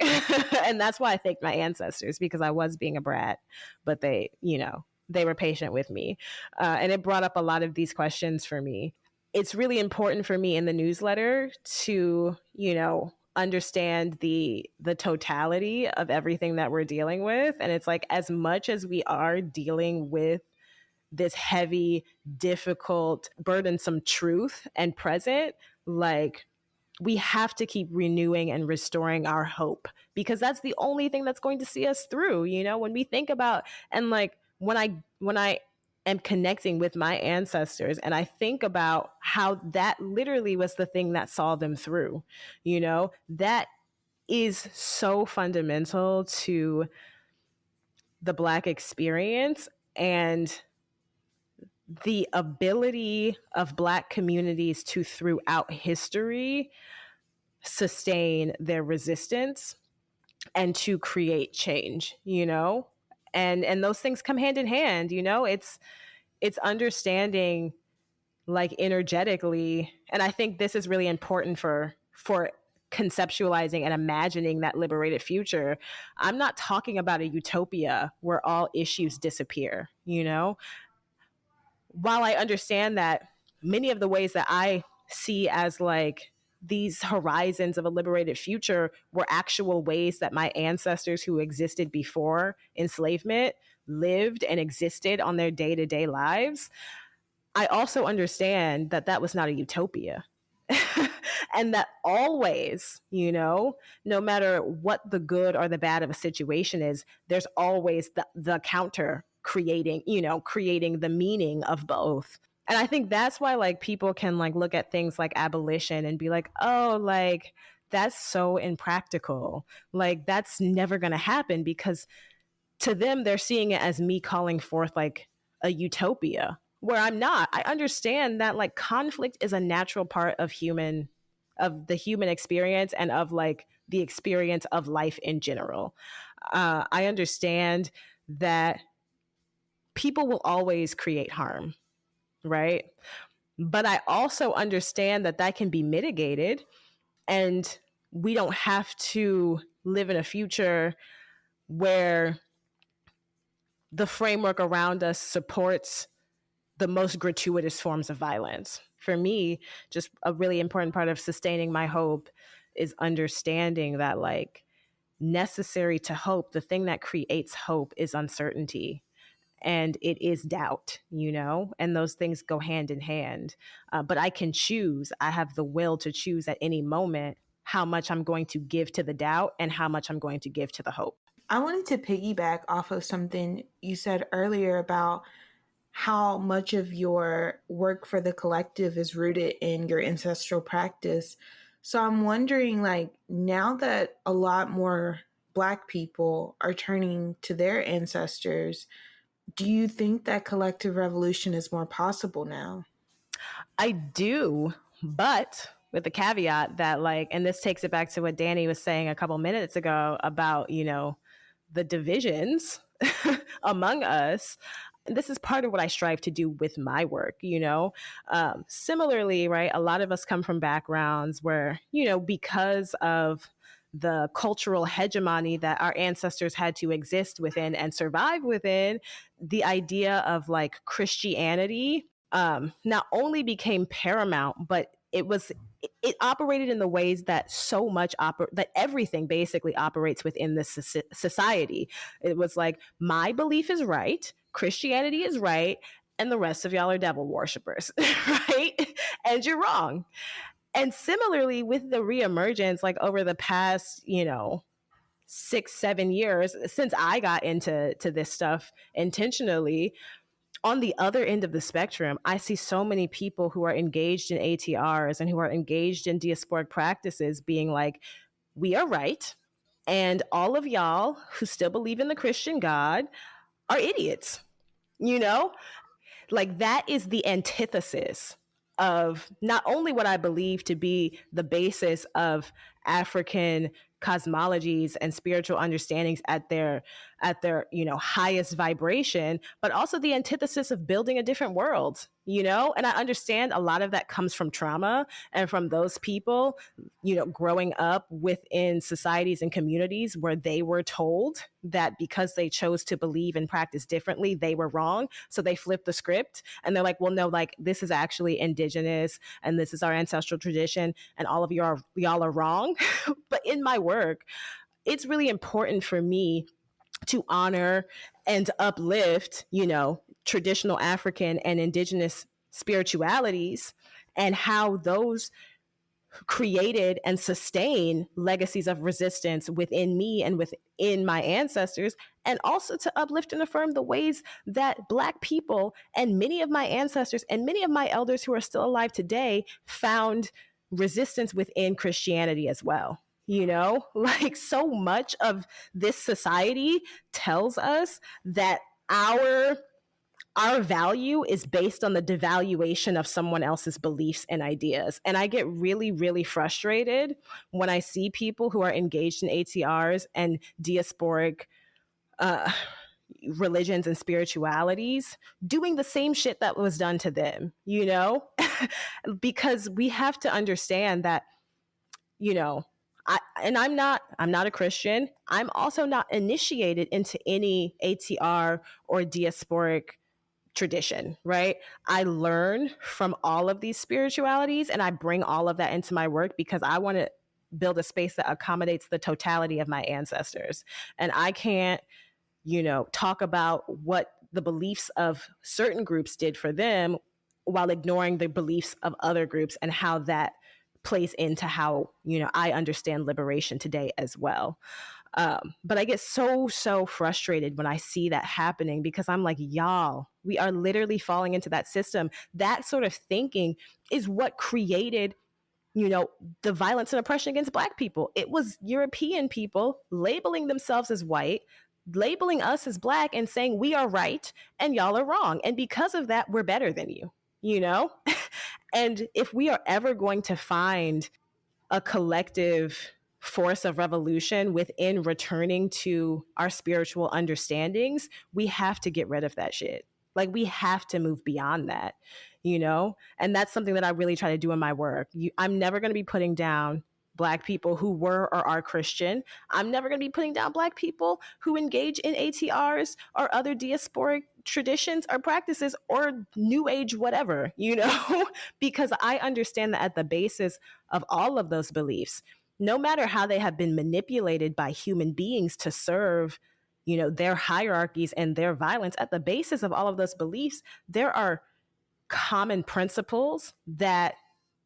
And that's why I thank my ancestors, because I was being a brat, but they were patient with me. And it brought up a lot of these questions for me. It's really important for me in the newsletter to, understand the totality of everything that we're dealing with. And it's like, as much as we are dealing with this heavy, difficult, burdensome truth and present, like we have to keep renewing and restoring our hope, because that's the only thing that's going to see us through. When we think about, and like when I am connecting with my ancestors and I think about how that literally was the thing that saw them through, that is so fundamental to the Black experience and the ability of Black communities to, throughout history, sustain their resistance and to create change, you know? And those things come hand in hand, you know? It's understanding like energetically, and I think this is really important for conceptualizing and imagining that liberated future. I'm not talking about a utopia where all issues disappear, you know? While I understand that many of the ways that I see as like these horizons of a liberated future were actual ways that my ancestors who existed before enslavement lived and existed on their day-to-day lives, I also understand that that was not a utopia. And that always, you know, no matter what the good or the bad of a situation is, there's always the counter creating, you know, creating the meaning of both. And I think that's why like people can like look at things like abolition and be like, oh, like that's so impractical. Like that's never going to happen, because to them, they're seeing it as me calling forth like a utopia, where I'm not. I understand that like conflict is a natural part of the human experience and of like the experience of life in general. I understand that people will always create harm, right? But I also understand that that can be mitigated, and we don't have to live in a future where the framework around us supports the most gratuitous forms of violence. For me, just a really important part of sustaining my hope is understanding that, like, necessary to hope, the thing that creates hope is uncertainty and it is doubt, you know, and those things go hand in hand. But I can choose, I have the will to choose at any moment how much I'm going to give to the doubt and how much I'm going to give to the hope. I wanted to piggyback off of something you said earlier about how much of your work for the collective is rooted in your ancestral practice. So I'm wondering, like, now that a lot more Black people are turning to their ancestors, do you think that collective revolution is more possible now? I do, but with the caveat that, like, and this takes it back to what Dani was saying a couple minutes ago about, you know, the divisions among us. This is part of what I strive to do with my work, you know. Similarly, right, a lot of us come from backgrounds where, you know, because of the cultural hegemony that our ancestors had to exist within and survive within, the idea of like Christianity not only became paramount, but it operated in the ways that so much that everything basically operates within this society. It was like, my belief is right, Christianity is right, and the rest of y'all are devil worshippers, right? And you're wrong. And similarly with the reemergence, like over the past, you know, 6-7 years since I got into this stuff intentionally, on the other end of the spectrum, I see so many people who are engaged in ATRs and who are engaged in diasporic practices being like, we are right. And all of y'all who still believe in the Christian God are idiots, you know? Like, that is the antithesis of not only what I believe to be the basis of African cosmologies and spiritual understandings at their you know, highest vibration, but also the antithesis of building a different world, you know. And I understand a lot of that comes from trauma and from those people, you know, growing up within societies and communities where they were told that because they chose to believe and practice differently, they were wrong. So they flip the script and they're like, well, no, like, this is actually indigenous and this is our ancestral tradition and all of y'all are wrong. But in my work, it's really important for me to honor and uplift, you know, traditional African and indigenous spiritualities and how those created and sustain legacies of resistance within me and within my ancestors, and also to uplift and affirm the ways that Black people and many of my ancestors and many of my elders who are still alive today found resistance within Christianity as well. You know, like, so much of this society tells us that our our value is based on the devaluation of someone else's beliefs and ideas. And I get really, really frustrated when I see people who are engaged in ATRs and diasporic religions and spiritualities doing the same shit that was done to them, you know? Because we have to understand that, you know, I'm not a Christian. I'm also not initiated into any ATR or diasporic tradition, right? I learn from all of these spiritualities and I bring all of that into my work because I want to build a space that accommodates the totality of my ancestors. And I can't, you know, talk about what the beliefs of certain groups did for them while ignoring the beliefs of other groups and how that plays into how, you know, I understand liberation today as well. But I get so frustrated when I see that happening because I'm like, y'all, we are literally falling into that system. That sort of thinking is what created, you know, the violence and oppression against Black people. It was European people labeling themselves as white, labeling us as Black and saying we are right and y'all are wrong. And because of that, we're better than you, you know? And if we are ever going to find a collective force of revolution within returning to our spiritual understandings, we have to get rid of that shit. Like, we have to move beyond that, you know? And that's something that I really try to do in my work. I'm never going to be putting down Black people who were or are Christian. I'm never going to be putting down Black people who engage in ATRs or other diasporic traditions or practices or new age whatever, you know, because I understand that at the basis of all of those beliefs, no matter how they have been manipulated by human beings to serve, you know, their hierarchies and their violence, at the basis of all of those beliefs, there are common principles that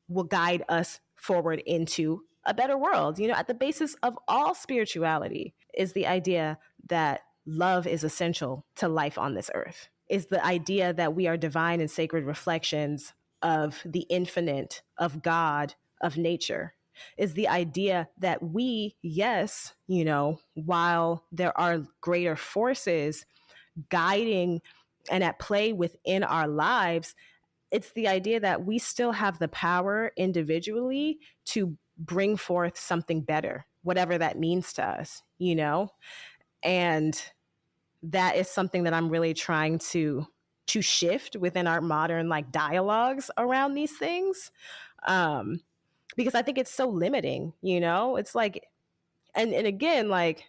will guide us forward into a better world. You know, at the basis of all spirituality is the idea that love is essential to life on this earth, is the idea that we are divine and sacred reflections of the infinite, of God, of nature, is the idea that we, yes, you know, while there are greater forces guiding and at play within our lives, it's the idea that we still have the power individually to bring forth something better, whatever that means to us, you know? And that is something that I'm really trying to shift within our modern like dialogues around these things. Because I think it's so limiting, you know? It's like, and again, like,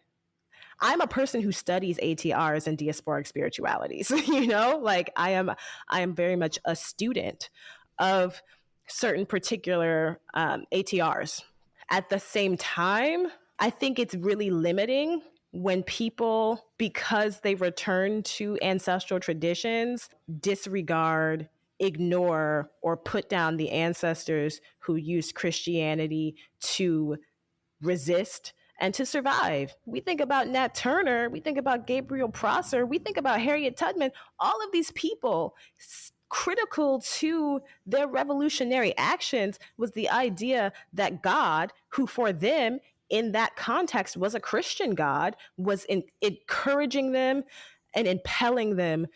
I'm a person who studies ATRs and diasporic spiritualities, you know, like I am very much a student of certain particular ATRs. At the same time, I think it's really limiting when people, because they return to ancestral traditions, disregard, ignore, or put down the ancestors who used Christianity to resist and to survive. We think about Nat Turner, we think about Gabriel Prosser, we think about Harriet Tubman, all of these people. Critical to their revolutionary actions was the idea that God, who for them in that context was a Christian God, was encouraging them and impelling them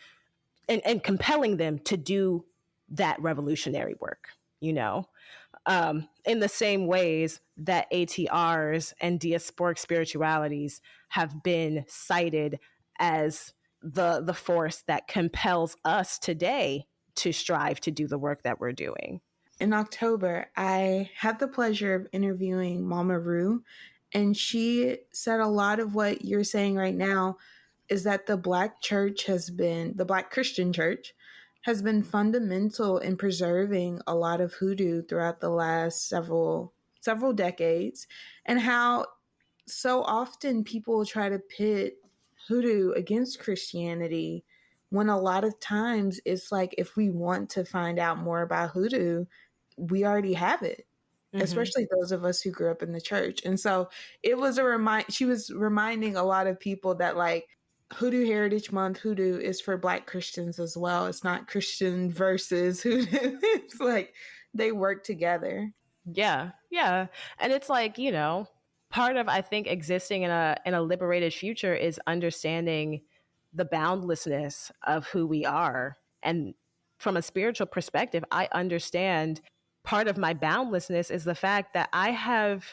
and compelling them to do that revolutionary work, you know? In the same ways that ATRs and diasporic spiritualities have been cited as the force that compels us today to strive to do the work that we're doing. In October, I had the pleasure of interviewing Mama Rue, and she said a lot of what you're saying right now is that the Black Christian church has been fundamental in preserving a lot of hoodoo throughout the last several decades, and how so often people try to pit hoodoo against Christianity when a lot of times it's like, if we want to find out more about hoodoo, we already have it. Mm-hmm. Especially those of us who grew up in the church. And so it was she was reminding a lot of people that, like, Hoodoo Heritage Month, hoodoo is for Black Christians as well. It's not Christian versus hoodoo. It's like they work together. Yeah. Yeah. And it's like, you know, part of, I think, existing in a liberated future is understanding the boundlessness of who we are. And from a spiritual perspective, I understand part of my boundlessness is the fact that I have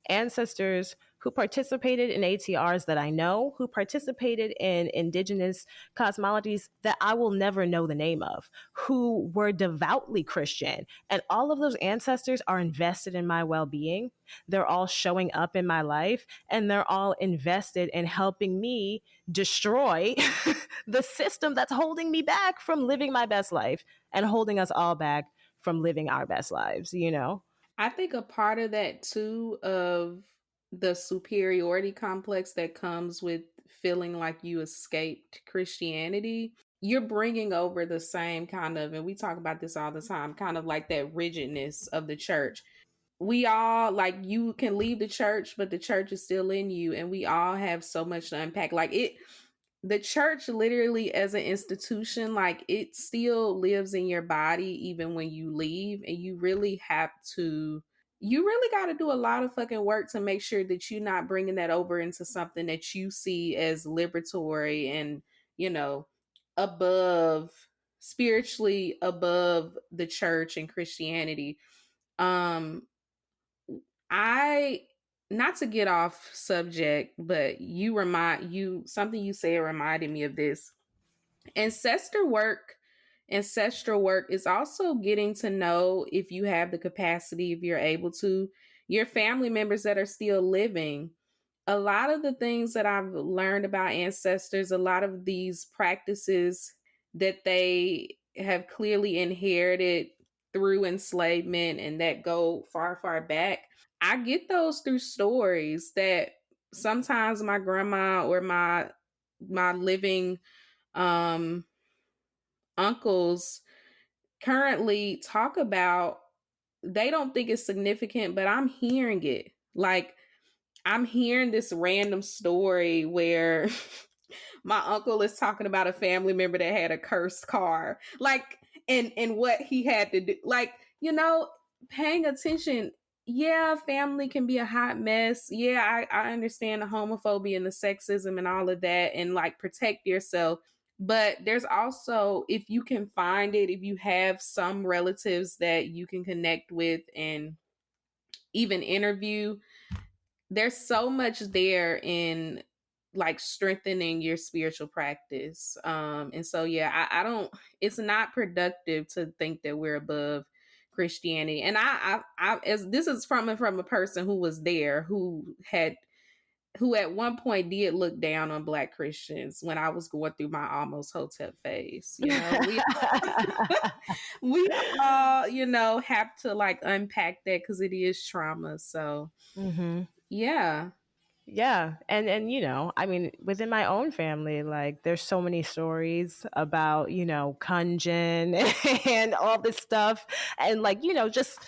ancestors who participated in ATRs that I know, who participated in indigenous cosmologies that I will never know the name of, who were devoutly Christian. And all of those ancestors are invested in my well-being. They're all showing up in my life, and they're all invested in helping me destroy the system that's holding me back from living my best life and holding us all back from living our best lives, you know? I think a part of that too, of the superiority complex that comes with feeling like you escaped Christianity, you're bringing over the same kind of, and we talk about this all the time, kind of like that rigidness of the church. We all, like, you can leave the church, but the church is still in you, and we all have so much to unpack. Like, the church literally as an institution, like, it still lives in your body even when you leave, and you really got to do a lot of fucking work to make sure that you're not bringing that over into something that you see as liberatory and, you know, above, spiritually above the church and Christianity. I Not to get off subject, but something you said reminded me of this. Ancestral work Ancestral work is also getting to know, if you have the capacity, if you're able to, your family members that are still living. A lot of the things that I've learned about ancestors, a lot of these practices that they have clearly inherited through enslavement and that go far, far back, I get those through stories that sometimes my grandma or my living uncles currently talk about. They don't think it's significant, but I'm hearing it. Like, I'm hearing this random story where my uncle is talking about a family member that had a cursed car, like, and what he had to do, like, paying attention. Yeah, family can be a hot mess. Yeah, I understand the homophobia and the sexism and all of that, and like, protect yourself. But there's also, if you can find it, if you have some relatives that you can connect with and even interview, there's so much there in like strengthening your spiritual practice. And so, yeah, I don't, it's not productive to think that we're above Christianity. And as this is from a person who was there, who at one point did look down on Black Christians when I was going through my almost hotep phase. We we all, have to like unpack that because it is trauma. So yeah. Yeah. And I mean, within my own family, like, there's so many stories about, Kunjin and all this stuff. And like, just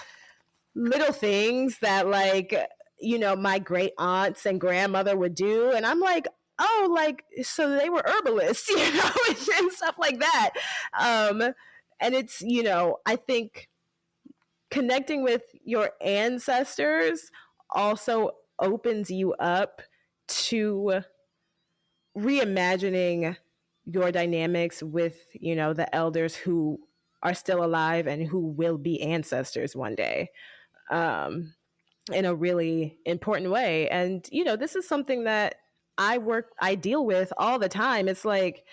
little things that, like, my great aunts and grandmother would do. And I'm like, oh, like, so they were herbalists, and stuff like that. And it's, I think connecting with your ancestors also opens you up to reimagining your dynamics with, the elders who are still alive and who will be ancestors one day, in a really important way. And, this is something that I deal with all the time. It's like,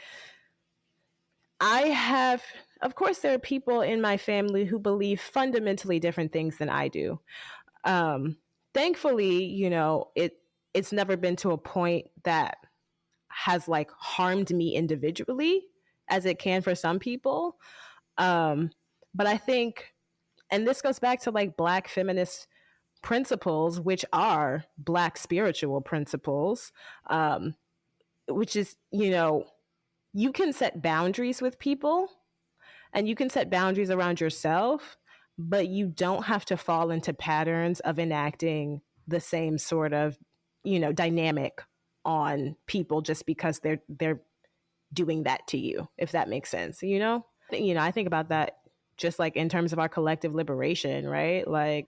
of course, there are people in my family who believe fundamentally different things than I do. Thankfully, it's never been to a point that has like harmed me individually as it can for some people. But I think, and this goes back to like Black feminist principles, which are Black spiritual principles, which is, you can set boundaries with people and you can set boundaries around yourself, but you don't have to fall into patterns of enacting the same sort of, dynamic on people just because they're doing that to you, if that makes sense. I think about that just like in terms of our collective liberation, right? Like,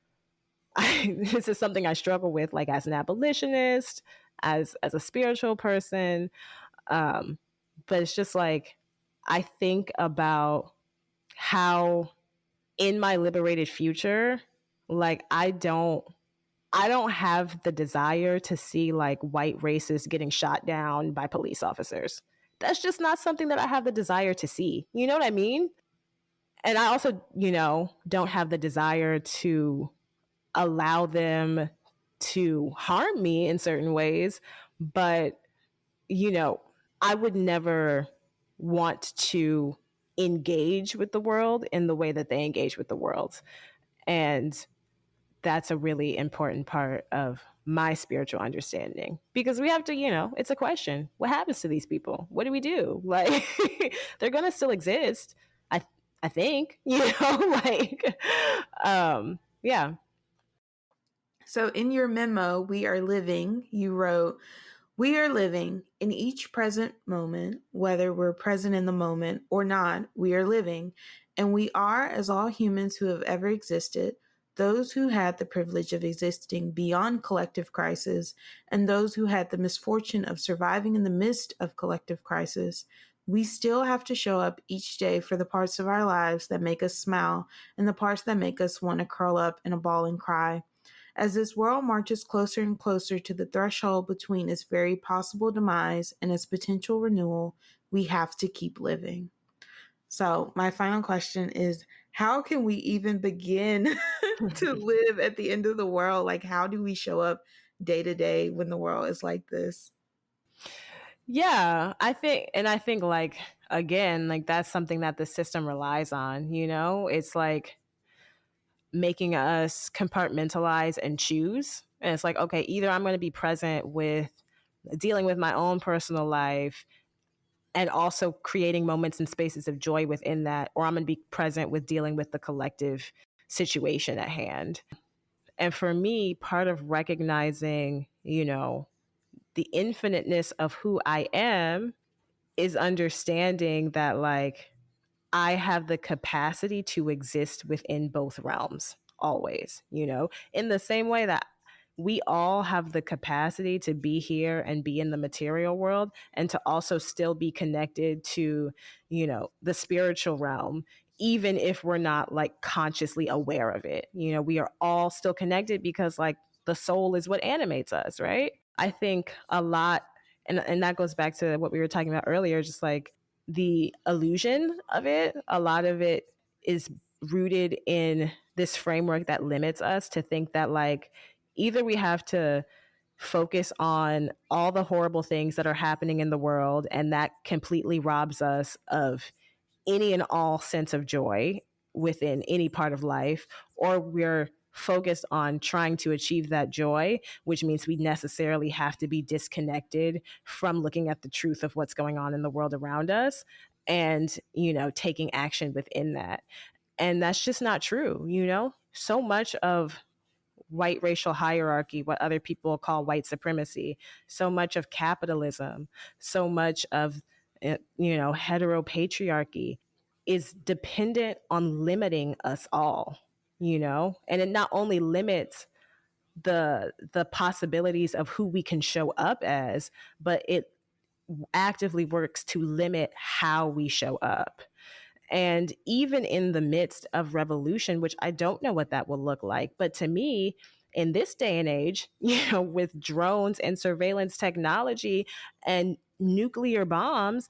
this is something I struggle with, like, as an abolitionist, as a spiritual person. but it's just like, I think about how in my liberated future, like I don't have the desire to see like white racists getting shot down by police officers. That's just not something that I have the desire to see. You know what I mean? And I also, don't have the desire to allow them to harm me in certain ways. But, you know, I would never want to engage with the world in the way that they engage with the world. And that's a really important part of my spiritual understanding, because we have to, it's a question. What happens to these people? What do we do? Like, they're going to still exist. I think, like, yeah. So in your memo, We Are Living, you wrote, we are living in each present moment, whether we're present in the moment or not, we are living. And we are, as all humans who have ever existed, those who had the privilege of existing beyond collective crisis, and those who had the misfortune of surviving in the midst of collective crisis, we still have to show up each day for the parts of our lives that make us smile and the parts that make us want to curl up in a ball and cry. As this world marches closer and closer to the threshold between its very possible demise and its potential renewal, we have to keep living. So, my final question is, how can we even begin to live at the end of the world? Like, how do we show up day to day when the world is like this? Yeah, I think like, again, like that's something that the system relies on, It's like making us compartmentalize and choose. And it's like, okay, either I'm going to be present with dealing with my own personal life and also creating moments and spaces of joy within that, or I'm going to be present with dealing with the collective situation at hand. And for me, part of recognizing, the infiniteness of who I am is understanding that, like, I have the capacity to exist within both realms always, in the same way that we all have the capacity to be here and be in the material world and to also still be connected to, the spiritual realm, even if we're not like consciously aware of it. We are all still connected because like the soul is what animates us, right? I think a lot, and that goes back to what we were talking about earlier, just like the illusion of it. A lot of it is rooted in this framework that limits us to think that like either we have to focus on all the horrible things that are happening in the world, and that completely robs us of any and all sense of joy within any part of life, or we're focused on trying to achieve that joy, which means we necessarily have to be disconnected from looking at the truth of what's going on in the world around us and, taking action within that. And that's just not true, So much of white racial hierarchy, what other people call white supremacy, so much of capitalism, so much of, heteropatriarchy is dependent on limiting us all, and it not only limits the possibilities of who we can show up as, but it actively works to limit how we show up. And even in the midst of revolution, which I don't know what that will look like, but to me, in this day and age, with drones and surveillance technology and nuclear bombs,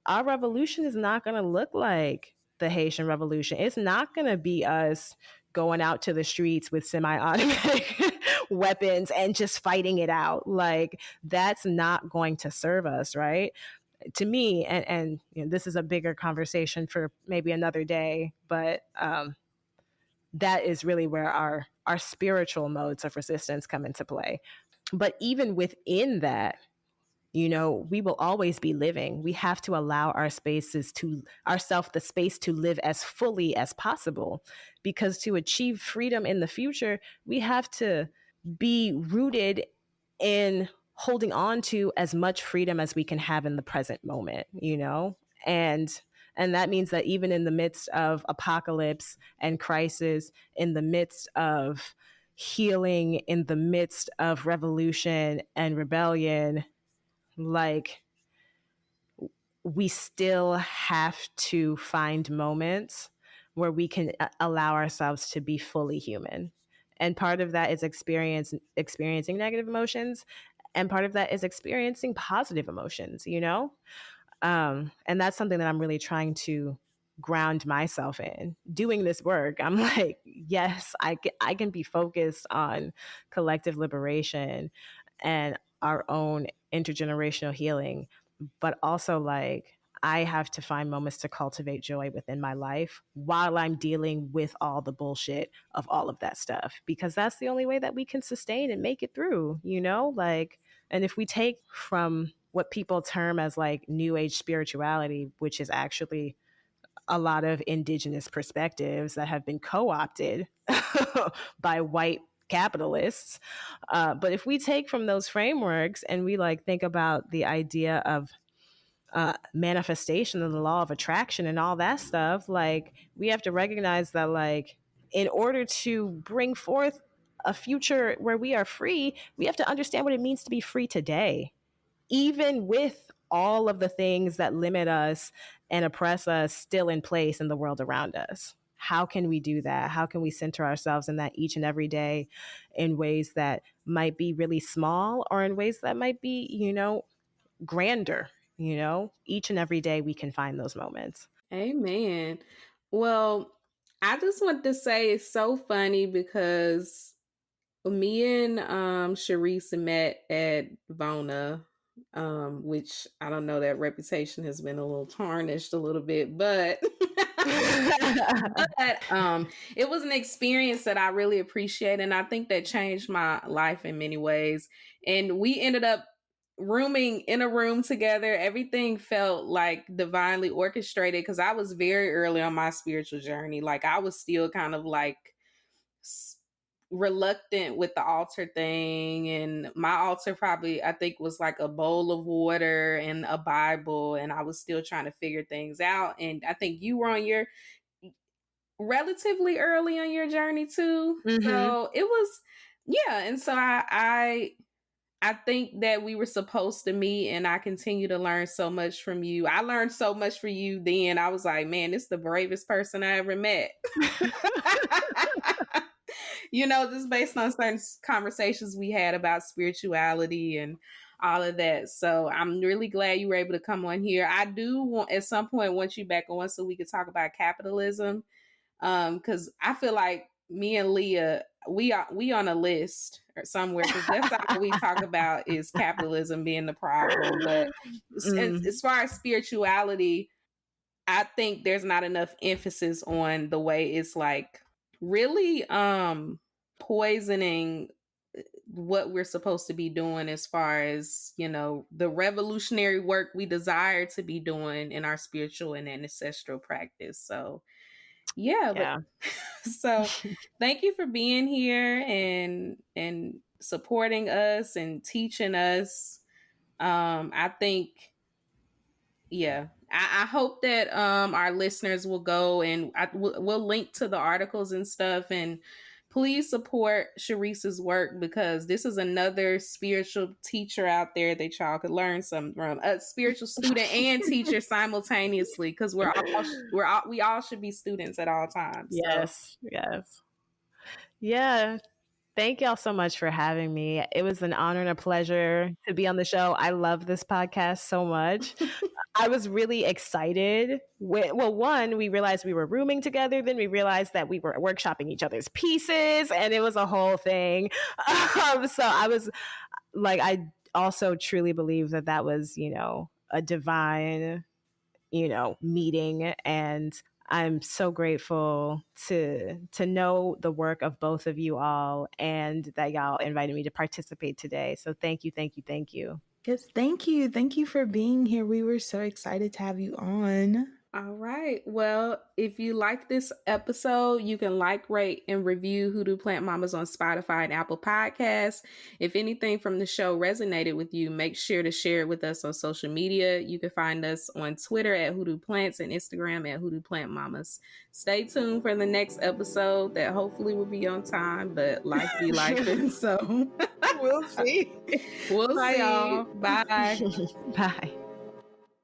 our revolution is not going to look like the Haitian Revolution. It's not going to be us going out to the streets with semi-automatic weapons and just fighting it out. Like, that's not going to serve us, right? To me, and this is a bigger conversation for maybe another day, but that is really where our spiritual modes of resistance come into play. But even within that, we will always be living. We have to allow our spaces to ourself the space to live as fully as possible, because to achieve freedom in the future, we have to be rooted in holding on to as much freedom as we can have in the present moment, and that means that even in the midst of apocalypse and crisis, in the midst of healing, in the midst of revolution and rebellion, like, we still have to find moments where we can allow ourselves to be fully human. And part of that is experiencing negative emotions. And part of that is experiencing positive emotions, you know? And that's something that I'm really trying to ground myself in. Doing this work, I'm like, yes, I can be focused on collective liberation and our own intergenerational healing, but also like I have to find moments to cultivate joy within my life while I'm dealing with all the bullshit of all of that stuff, because that's the only way that we can sustain and make it through, you know? Like, and if we take from what people term as like new age spirituality, which is actually a lot of indigenous perspectives that have been co-opted by white capitalists. But if we take from those frameworks and we like think about the idea of manifestation and the law of attraction and all that stuff, like we have to recognize that like in order to bring forth a future where we are free, we have to understand what it means to be free today, even with all of the things that limit us and oppress us still in place in the world around us. How can we do that? How can we center ourselves in that each and every day in ways that might be really small or in ways that might be, you know, grander? You know, each and every day we can find those moments. Amen. Well, I just want to say it's so funny because me and Cherise met at Vona, which I don't know, that reputation has been a little tarnished a little bit, but it was an experience that I really appreciate, and I think that changed my life in many ways. And we ended up rooming in a room together. Everything felt like divinely orchestrated because I was very early on my spiritual journey. Like I was still kind of like reluctant with the altar thing, and my altar probably I think was like a bowl of water and a Bible, and I was still trying to figure things out. And I think you were on your relatively early on your journey too. Mm-hmm. So it was, yeah. And so I think that we were supposed to meet, and I continue to learn so much from you. I learned so much from you then. I was like, man, this is the bravest person I ever met. You know, just based on certain conversations we had about spirituality and all of that. So I'm really glad you were able to come on here. I do want, at some point, want you back on so we could talk about capitalism. Because I feel like me and Leah, we on a list or somewhere, because that's all we talk about is capitalism being the problem. But as far as spirituality, I think there's not enough emphasis on the way it's like really poisoning what we're supposed to be doing as far as, you know, the revolutionary work we desire to be doing in our spiritual and ancestral practice. So yeah. But, so thank you for being here and supporting us and teaching us. I think, yeah, I hope that our listeners will go, and we'll link to the articles and stuff, and please support Cherise's work, because this is another spiritual teacher out there that y'all could learn something from, a spiritual student and teacher simultaneously, because we all should be students at all times. Yes, so. Yes. Yeah. Thank y'all so much for having me. It was an honor and a pleasure to be on the show. I love this podcast so much. I was really excited. One, we realized we were rooming together. Then we realized that we were workshopping each other's pieces, and it was a whole thing. So I was like, I also truly believe that was, you know, a divine, you know, meeting. And I'm so grateful to know the work of both of you all, and that y'all invited me to participate today. So thank you, thank you, thank you. Yes, thank you. Thank you for being here. We were so excited to have you on. All right. Well, if you like this episode, you can like, rate, and review Hoodoo Plant Mamas on Spotify and Apple Podcasts. If anything from the show resonated with you, make sure to share it with us on social media. You can find us on Twitter at Hoodoo Plants and Instagram at Hoodoo Plant Mamas. Stay tuned for the next episode that hopefully will be on time, but life be life. So we'll see. We'll Bye, see. y'all. Bye. Bye.